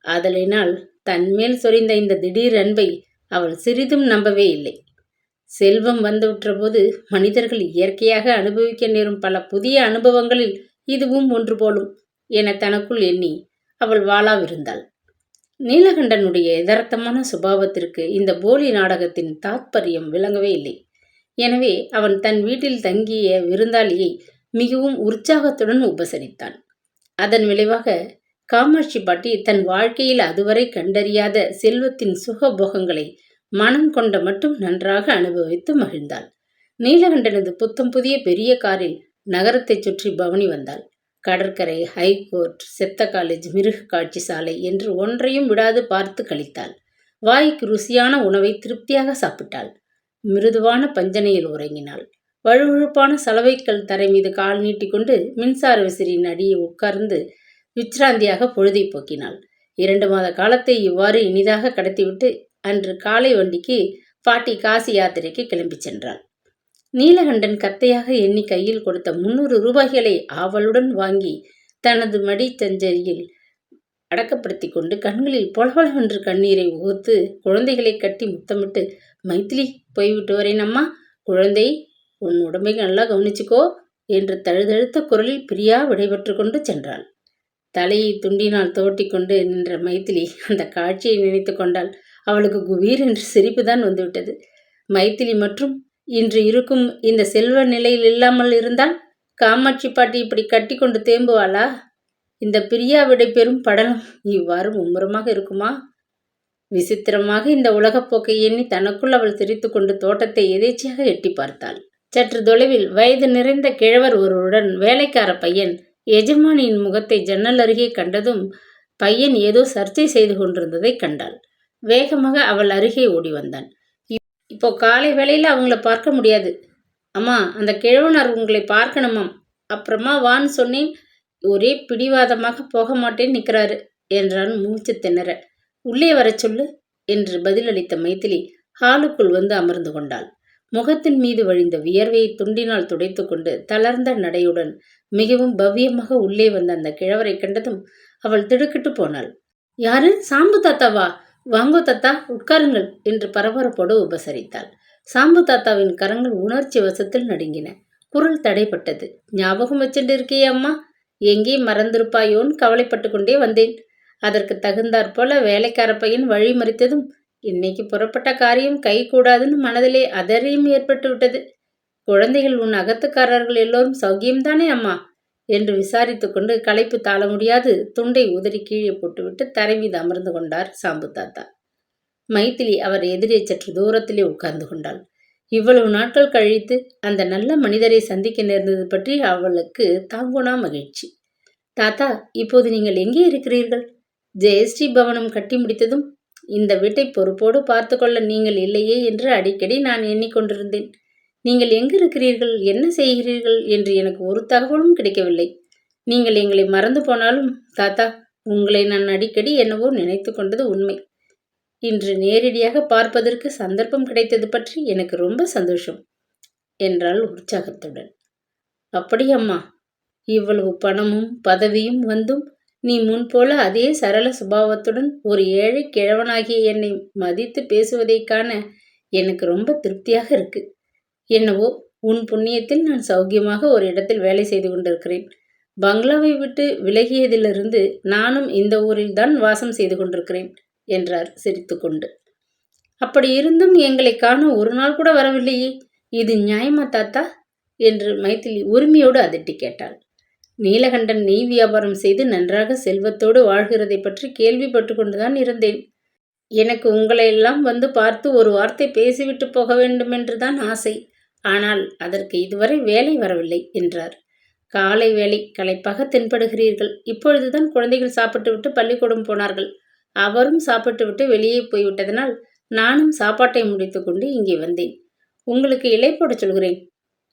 ஆதலினால் தன்மேல் சொரிந்த இந்த திடீர் அன்பை அவள் சிறிதும் நம்பவே இல்லை. செல்வம் வந்துவிட்ட போது மனிதர்கள் இயற்கையாக அனுபவிக்க நேரும் பல புதிய அனுபவங்களில் இதுவும் ஒன்று போலும் என தனக்குள் எண்ணி அவள் வாளாவிருந்தாள். நீலகண்டனுடைய யதார்த்தமான சுபாவத்திற்கு இந்த போலி நாடகத்தின் தாத்பரியம் விளங்கவே இல்லை. எனவே அவன் தன் வீட்டில் தங்கிய விருந்தாளியை மிகவும் உற்சாகத்துடன் உபசரித்தான். அதன் விளைவாக காமாட்சி பாட்டி தன் வாழ்க்கையில் அதுவரை கண்டறியாத செல்வத்தின் சுகபோகங்களை மனம் கொண்ட மட்டும் நன்றாக அனுபவித்து மகிழ்ந்தாள். நீலகண்டனது புத்தம் புதிய பெரிய காரில் நகரத்தை சுற்றி பவனி வந்தாள். கடற்கரை, ஹைகோர்ட், செத்த காலேஜ், மிருக காட்சி சாலை என்று ஒன்றையும் விடாது பார்த்து கழித்தாள். வாய்க்கு ருசியான உணவை திருப்தியாக சாப்பிட்டாள். மிருதுவான பஞ்சனையில் உறங்கினாள். வழுவழுப்பான சலவைக்கல் தரை மீது கால் நீட்டிக்கொண்டு மின்சார விசிறியின் அடியை உட்கார்ந்து விச்ராந்தியாக பொழுதை போக்கினாள். 2 மாத காலத்தை இவ்வாறு இனிதாக கடத்திவிட்டு அன்று காலை வண்டிக்கு பாட்டி காசி யாத்திரைக்கு கிளம்பி சென்றாள். நீலகண்டன் கத்தையாக எண்ணி கையில் கொடுத்த 300 ரூபாய்களை ஆவலுடன் வாங்கி தனது மடி தஞ்சரியில் அடக்கப்படுத்தி கொண்டு கண்களில் பொலவென்று கண்ணீரை ஊர்த்து குழந்தைகளை கட்டி முத்தமிட்டு, மைத்திலி, போய்விட்டு வரேன் அம்மா. குழந்தை, உன் உடம்பை நல்லா கவனிச்சுக்கோ என்று தழுதழுத்த குரலில் பிரியா விடைபெற்று கொண்டு சென்றாள். தலையை துண்டினால் தோட்டி கொண்டு நின்ற மைத்திலி அந்த காட்சியை நினைத்து கொண்டாள். அவளுக்கு குபீர் என்று சிரிப்புதான் வந்துவிட்டது. மைத்திலி மற்றும் இன்று இருக்கும் இந்த செல்வ நிலையில் இல்லாமல் இருந்தால் காமாட்சி பாட்டி இப்படி கட்டி கொண்டு தேம்புவாளா? இந்த பிரியா விடை பெறும் படலம் இவ்வாறு மும்முரமாக இருக்குமா? விசித்திரமாக இந்த உலகப்போக்கை எண்ணி தனக்குள் அவள் சிரித்து கொண்டு தோட்டத்தை எதேச்சியாக எட்டி பார்த்தாள். சற்று தொலைவில் வயது நிறைந்த கிழவர் ஒருவருடன் வேலைக்கார பையன் எஜமானியின் முகத்தை ஜன்னல் அருகே கண்டதும் பையன் ஏதோ சர்ச்சை செய்து கொண்டிருந்ததை கண்டாள். வேகமாக அவள் அருகே ஓடி வந்தான். இப்போ காலை வேளையில் அவங்கள பார்க்க முடியாது அம்மா, அந்த கிழவனார் உங்களை பார்க்கணுமாம். அப்புறமா வான்னு சொன்னேன், ஒரே பிடிவாதமாக போக மாட்டேன்னு நிற்கிறாரு என்றான் மூச்சு திணற. உள்ளே வர சொல்லு என்று பதிலளித்த மைத்திலி ஹாலுக்குள் வந்து அமர்ந்து கொண்டாள். முகத்தின் மீது வழிந்த வியர்வையை துண்டினால் துடைத்து கொண்டு தளர்ந்த நடையுடன் மிகவும் பவ்யமாக உள்ளே வந்த அந்த கிழவரை கண்டதும் அவள் திடுக்கிட்டு போனாள். யாரு? சாம்பு தாத்தாவா? வாங்கோ தாத்தா, உட்காருங்கள் என்று பரபரப்போடு உபசரித்தாள். சாம்பு தாத்தாவின் கரங்கள் உணர்ச்சி வசத்தில் நடுங்கின. குரல் தடைப்பட்டது. ஞாபகம் வச்சுட்டு இருக்கே அம்மா, எங்கே மறந்திருப்பாயோன்னு கவலைப்பட்டு கொண்டே வந்தேன். அதற்கு தகுந்தாற்போல வேலைக்கார பையன் வழி மறித்ததும் இன்னைக்கு புறப்பட்ட காரியம் கை கூடாதுன்னு மனதிலே அதரியம் ஏற்பட்டு விட்டது. குழந்தைகள், உன் அகத்துக்காரர்கள் எல்லோரும் சௌக்கியம்தானே அம்மா என்று விசாரித்து கொண்டு களைப்பு தாழ முடியாது துண்டை உதறி கீழே போட்டுவிட்டு தரை மீது அமர்ந்து கொண்டார் சாம்பு தாத்தா. மைத்திலி அவர் எதிரே சற்று தூரத்திலே உட்கார்ந்து கொண்டாள். இவ்வளவு நாட்கள் கழித்து அந்த நல்ல மனிதரை சந்திக்க நேர்ந்தது பற்றி அவளுக்கு தாங்குனா மகிழ்ச்சி. தாத்தா, இப்போது நீங்கள் எங்கே இருக்கிறீர்கள்? ஜெயஸ்ரீ பவனம் கட்டி முடித்ததும் இந்த வீட்டை பொறுப்போடு பார்த்து கொள்ள நீங்கள் இல்லையே என்று அடிக்கடி நான் எண்ணிக்கொண்டிருந்தேன். நீங்கள் எங்கு இருக்கிறீர்கள், என்ன செய்கிறீர்கள் என்று எனக்கு ஒரு தகவலும் கிடைக்கவில்லை. நீங்கள் எங்களை மறந்து போனாலும் தாத்தா, உங்களை நான் அடிக்கடி என்னவோ நினைத்து கொண்டது உண்மை. இன்று நேரடியாக பார்ப்பதற்கு சந்தர்ப்பம் கிடைத்தது பற்றி எனக்கு ரொம்ப சந்தோஷம் என்றாள் உற்சாகத்துடன். அப்படியம்மா, இவ்வளவு பணமும் பதவியும் வந்தும் நீ முன்போல அதே சரள சுபாவத்துடன் ஒரு ஏழை கிழவனாகிய என்னை மதித்து பேசுவதைக் காண எனக்கு ரொம்ப திருப்தியாக இருக்கு. என்னவோ உன் புண்ணியத்தில் நான் சௌக்கியமாக ஒரு இடத்தில் வேலை செய்து கொண்டிருக்கிறேன். பங்களாவை விட்டு விலகியதிலிருந்து நானும் இந்த ஊரில் தான் வாசம் செய்து கொண்டிருக்கிறேன் என்றார் சிரித்துக்கொண்டு. அப்படி இருந்தும் எங்களை காண ஒரு நாள் கூட வரவில்லையே, இது நியாயமா தாத்தா என்று மைத்திலி உரிமையோடு அதட்டி கேட்டாள். நீலகண்டன் நெய் வியாபாரம் செய்து நன்றாக செல்வத்தோடு வாழ்கிறதை பற்றி கேள்விப்பட்டு கொண்டுதான் இருந்தேன். எனக்கு உங்களையெல்லாம் வந்து பார்த்து ஒரு வார்த்தை பேசிவிட்டு போக வேண்டுமென்றுதான் ஆசை. ஆனால் அதற்கு இதுவரை வேலை வரவில்லை என்றார். காலை வேலை, களைப்பாக தென்படுகிறீர்கள். இப்பொழுதுதான் குழந்தைகள் சாப்பிட்டு விட்டு பள்ளிக்கூடம் போனார்கள். அவரும் சாப்பிட்டு விட்டு வெளியே போய்விட்டதனால் நானும் சாப்பாட்டை முடித்து கொண்டு இங்கே வந்தேன். உங்களுக்கு இலை போட சொல்கிறேன்.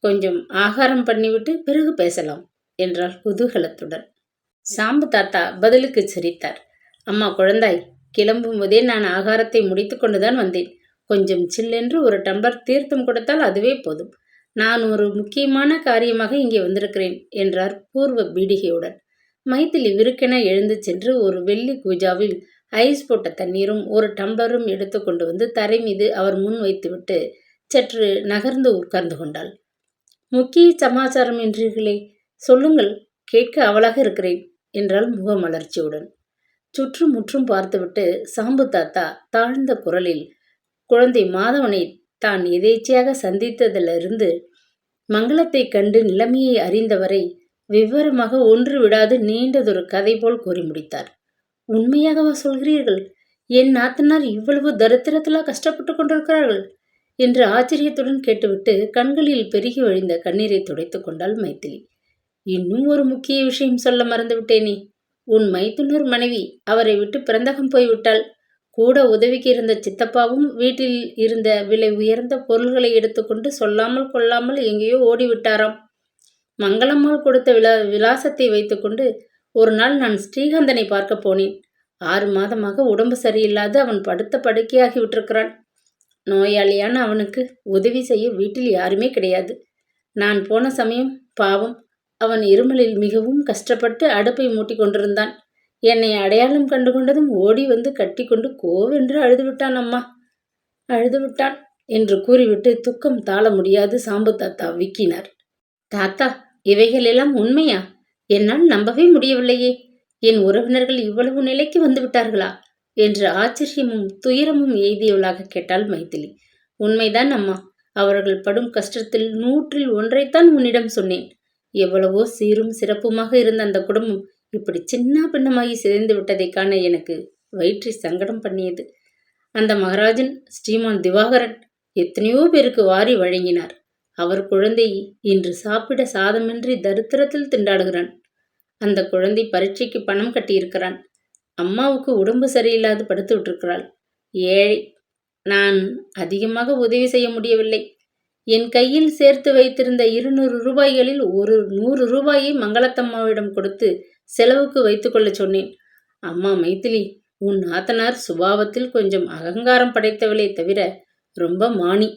கொஞ்சம் ஆகாரம் பண்ணிவிட்டு பிறகு பேசலாம் என்றாள் குதூகலத்துடன். சாம்பு தாத்தா பதிலுக்கு சிரித்தார். அம்மா குழந்தாய், கிளம்பும் போதே நான் ஆகாரத்தை முடித்து கொண்டுதான் வந்தேன். கொஞ்சம் சில்லென்று ஒரு டம்ளர் தீர்த்தம் கொடுத்தால் அதுவே போதும். நான் ஒரு முக்கியமான காரியமாக இங்கே வந்திருக்கிறேன் என்றார் பூர்வ பீடிகையுடன். மைத்திலி விருக்கென எழுந்து சென்று ஒரு வெள்ளி கூஜாவில் ஐஸ் போட்ட தண்ணீரும் ஒரு டம்ளரும் எடுத்து கொண்டு வந்து தரை மீது அவர் முன் வைத்துவிட்டு சற்று நகர்ந்து உட்கார்ந்து கொண்டாள். முக்கிய சமாச்சாரம் என்றீர்களே, சொல்லுங்கள், கேட்க அவளாக இருக்கிறேன் என்றாள் முகமலர்ச்சியுடன். சுற்றும் முற்றும் பார்த்துவிட்டு சாம்பு தாத்தா தாழ்ந்த குரலில் குழந்தை மாதவனை தான் எதேச்சையாக சந்தித்ததிலிருந்து மங்களத்தை கண்டு நிலைமையை அறிந்தவரை விவரமாக ஒன்று விடாது நீண்டதொரு கதை போல் கூறி முடித்தார். உண்மையாகவா சொல்கிறீர்கள்? என் நாத்தனார் இவ்வளவு தரித்திரத்திலா கஷ்டப்பட்டு கொண்டிருக்கிறார்கள் என்று ஆச்சரியத்துடன் கேட்டுவிட்டு கண்களில் பெருகி வழிந்த கண்ணீரை துடைத்து கொண்டாள் மைத்திலி. இன்னும் ஒரு முக்கிய விஷயம் சொல்ல மறந்துவிட்டேனே. உன் மைத்துனர் மனைவி அவரை விட்டு பிறந்தகம் போய்விட்டாள். கூட உதவிக்கு இருந்த சித்தப்பாவும் வீட்டில் இருந்த விலை உயர்ந்த பொருள்களை எடுத்துக்கொண்டு சொல்லாமல் கொள்ளாமல் எங்கேயோ ஓடிவிட்டாராம். மங்களம்மாள் கொடுத்த விலாசத்தை வைத்துக்கொண்டு ஒரு நாள் நான் ஸ்ரீகந்தனை பார்க்க போனேன். 6 மாதமாக உடம்பு சரியில்லாது அவன் படுத்த படுக்கையாகி விட்டிருக்கிறான். நோயாளியான அவனுக்கு உதவி செய்ய வீட்டில் யாருமே கிடையாது. நான் போன சமயம் பாவம் அவன் இருமலில் மிகவும் கஷ்டப்பட்டு அடுப்பை மூட்டி கொண்டிருந்தான். என்னை அடையாளம் கண்டு கொண்டதும் ஓடி வந்து கட்டி கொண்டு கோவென்று அழுதுவிட்டான். அம்மா, அழுதுவிட்டான் என்று கூறிவிட்டு துக்கம் தாழ முடியாது சாம்பு தாத்தா விக்கினார். தாத்தா, இவைகளெல்லாம் உண்மையா? என்னால் நம்பவே முடியவில்லையே. என் உறவினர்கள் இவ்வளவு நிலைக்கு வந்து விட்டார்களா என்று ஆச்சரியமும் துயரமும் எய்தியவளாக கேட்டாள் மைத்திலி. உண்மைதான் அம்மா. அவர்கள் படும் கஷ்டத்தில் 100ல் 1ஐத்தான் உன்னிடம் சொன்னேன். எவ்வளவோ சீரும் சிறப்புமாக இருந்த அந்த குடும்பம் இப்படி சின்ன பின்னமாகி சிதைந்து விட்டதை காண எனக்கு வயிற்றை சங்கடம் பண்ணியது. அந்த மகாராஜன் ஸ்ரீமான் திவாகரன் எத்தனையோ பேருக்கு வாரி வழங்கினார். அவர் குழந்தை இன்று சாப்பிட சாதமின்றி தரித்திரத்தில் திண்டாடுகிறான். அந்த குழந்தை பரீட்சைக்கு பணம் கட்டியிருக்கிறான். அம்மாவுக்கு உடம்பு சரியில்லாது படுத்து விட்டிருக்கிறாள். ஏழை. நான் அதிகமாக உதவி செய்ய முடியவில்லை. என் கையில் சேர்த்து வைத்திருந்த 200 ரூபாய்களில் ஒரு 100 ரூபாயை மங்களத்தம்மாவிடம் கொடுத்து செலவுக்கு வைத்துக்கொள்ள சொன்னேன். அம்மா மைத்திலி, உன் நாத்தனார் சுபாவத்தில் கொஞ்சம் அகங்காரம் படைத்தவளே தவிர ரொம்ப மானி.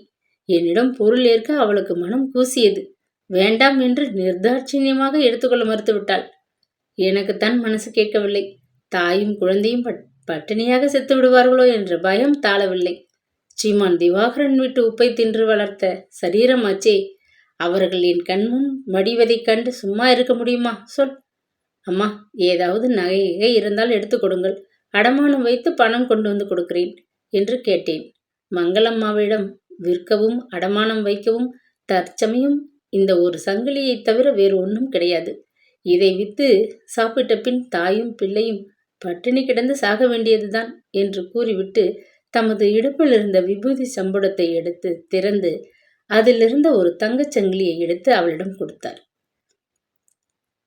என்னிடம் பொருள் ஏற்க அவளுக்கு மனம் கூசியது. வேண்டாம் என்று நிர்தாட்சியமாக எடுத்துக்கொள்ள மறுத்துவிட்டாள். எனக்குத்தான் மனசு கேட்கவில்லை. தாயும் குழந்தையும் பட்டினியாக செத்து விடுவார்களோ என்ற பயம் தாழவில்லை. ஸ்ரீமான் திவாகரன் வீட்டு உப்பை தின்று வளர்த்த சரீரமாச்சே. அவர்கள் என் கண்முன் மடிவதைக் கண்டு சும்மா இருக்க முடியுமா? சொல். அம்மா, ஏதாவது நகை இருந்தால் எடுத்து கொடுங்கள். அடமானம் வைத்து பணம் கொண்டு வந்து கொடுக்கிறேன் என்று கேட்டேன். மங்களம்மாவிடம் விற்கவும் அடமானம் வைக்கவும் தற்சமயம் இந்த ஒரு சங்கிலியை தவிர வேறு ஒன்றும் கிடையாது. இதை விற்று சாப்பிட்ட பின் தாயும் பிள்ளையும் பட்டினி கிடந்து சாக வேண்டியதுதான் என்று கூறிவிட்டு தமது இடுப்பில் இருந்த விபூதி சம்புடத்தை எடுத்து திறந்து அதிலிருந்த ஒரு தங்கச் சங்கிலியை எடுத்து அவளிடம் கொடுத்தார்.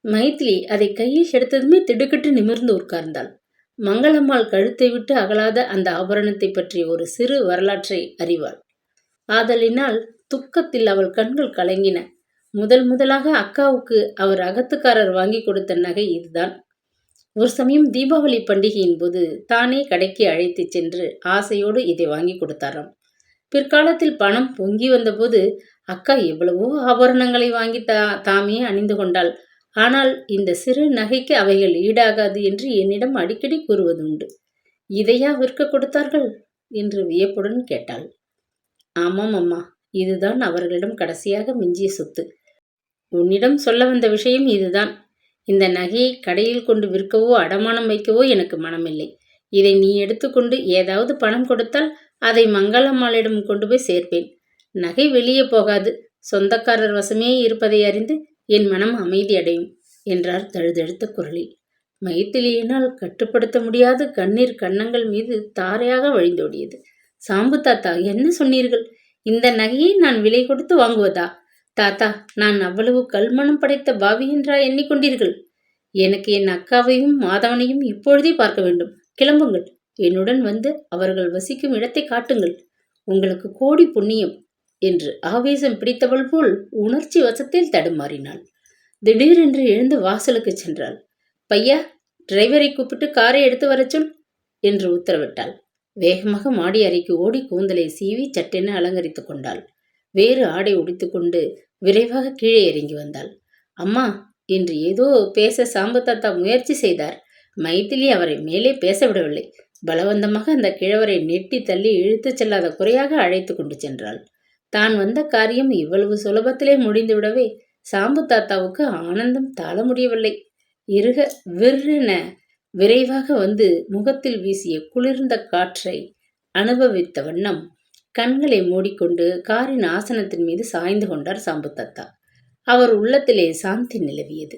மைத்திலி அதை கையில் எடுத்ததுமே திடுக்கிட்டு நிமிர்ந்து உட்கார்ந்தாள். மங்களம்மாள் கழுத்தை விட்டு அகலாத அந்த ஆபரணத்தை பற்றிய ஒரு சிறு வரலாற்றை அறிவாள். ஆதலினால் துக்கத்தில் அவள் கண்கள் கலங்கின. முதலாக அக்காவுக்கு அவர் அகத்துக்காரர் வாங்கி கொடுத்த நகை இதுதான். ஒரு சமயம் தீபாவளி பண்டிகையின் போது தானே கடைக்கு அழைத்து சென்று ஆசையோடு இதை வாங்கி கொடுத்தாராம். பிற்காலத்தில் பணம் பொங்கி வந்தபோது அக்கா எவ்வளவோ ஆபரணங்களை வாங்கி தாமே அணிந்து கொண்டாள். ஆனால் இந்த சிறு நகைக்கு அவைகள் ஈடாகாது என்று என்னிடம் அடிக்கடி கூறுவதுண்டு. இதையா விற்க கொடுத்தார்கள் என்று வியப்புடன் கேட்டாள். ஆமாம் அம்மா, இதுதான் அவர்களிடம் கடைசியாக மிஞ்சிய சொத்து. உன்னிடம் சொல்ல வந்த விஷயம் இதுதான். இந்த நகையை கடையில் கொண்டு விற்கவோ அடமானம் வைக்கவோ எனக்கு மனமில்லை. இதை நீ எடுத்துக்கொண்டு ஏதாவது பணம் கொடுத்தால் அதை மங்களம்மாளிடம் கொண்டு போய் சேர்ப்பேன். நகை வெளியே போகாது. சொந்தக்காரர் வசமே இருப்பதை அறிந்து என் மனம் அமைதியடையும் என்றார் தழுதழுத்த குரலில். மைத்திலியினால் கட்டுப்படுத்த முடியாத கண்ணீர் கன்னங்கள் மீது தாரையாக வழிந்தோடியது. சாம்பு தாத்தா, என்ன சொன்னீர்கள்? இந்த நகையை நான் விலை கொடுத்து வாங்குவதா? தாத்தா, நான் அவ்வளவு கல்மணம் படைத்த பாவி என்றா எண்ணிக்கொண்டீர்கள்? எனக்கு என் அக்காவையும் மாதவனையும் இப்பொழுதே பார்க்க வேண்டும். கிளம்புங்கள். என்னுடன் வந்து அவர்கள் வசிக்கும் இடத்தை காட்டுங்கள். உங்களுக்கு கோடி புண்ணியம் என்று ஆவேசம் பிடித்தவள் போல் உணர்ச்சி வசத்தில் தடுமாறினாள். திடீரென்று எழுந்து வாசலுக்கு சென்றாள். பையா, டிரைவரை கூப்பிட்டு காரை எடுத்து வரச் சொல் என்று உத்தரவிட்டாள். வேகமாக மாடி அறைக்கு ஓடி கூந்தலை சீவி சட்டென அலங்கரித்து கொண்டாள். வேறு ஆடை உடித்துக்கொண்டு விரைவாக கீழே இறங்கி வந்தாள். அம்மா என்று ஏதோ பேச சாம்பு தாத்தா முயற்சி செய்தார். மைத்திலி அவரை மேலே பேச விடவில்லை. பலவந்தமாக அந்த கிழவரை நெட்டி தள்ளி இழுத்துச் செல்லாத குறையாக அழைத்து கொண்டு சென்றாள். தான் வந்த காரியம் இவ்வளவு சுலபத்திலே முடிந்துவிடவே சாம்பு தாத்தாவுக்கு ஆனந்தம் தாழ முடியவில்லை. இருக விற்றென விரைவாக வந்து முகத்தில் வீசிய குளிர்ந்த காற்றை அனுபவித்த வண்ணம் கண்களை மூடிக்கொண்டு காரின் ஆசனத்தின் மீது சாய்ந்து கொண்டார் சாம்பு தாத்தா. அவர் உள்ளத்திலே சாந்தி நிலவியது.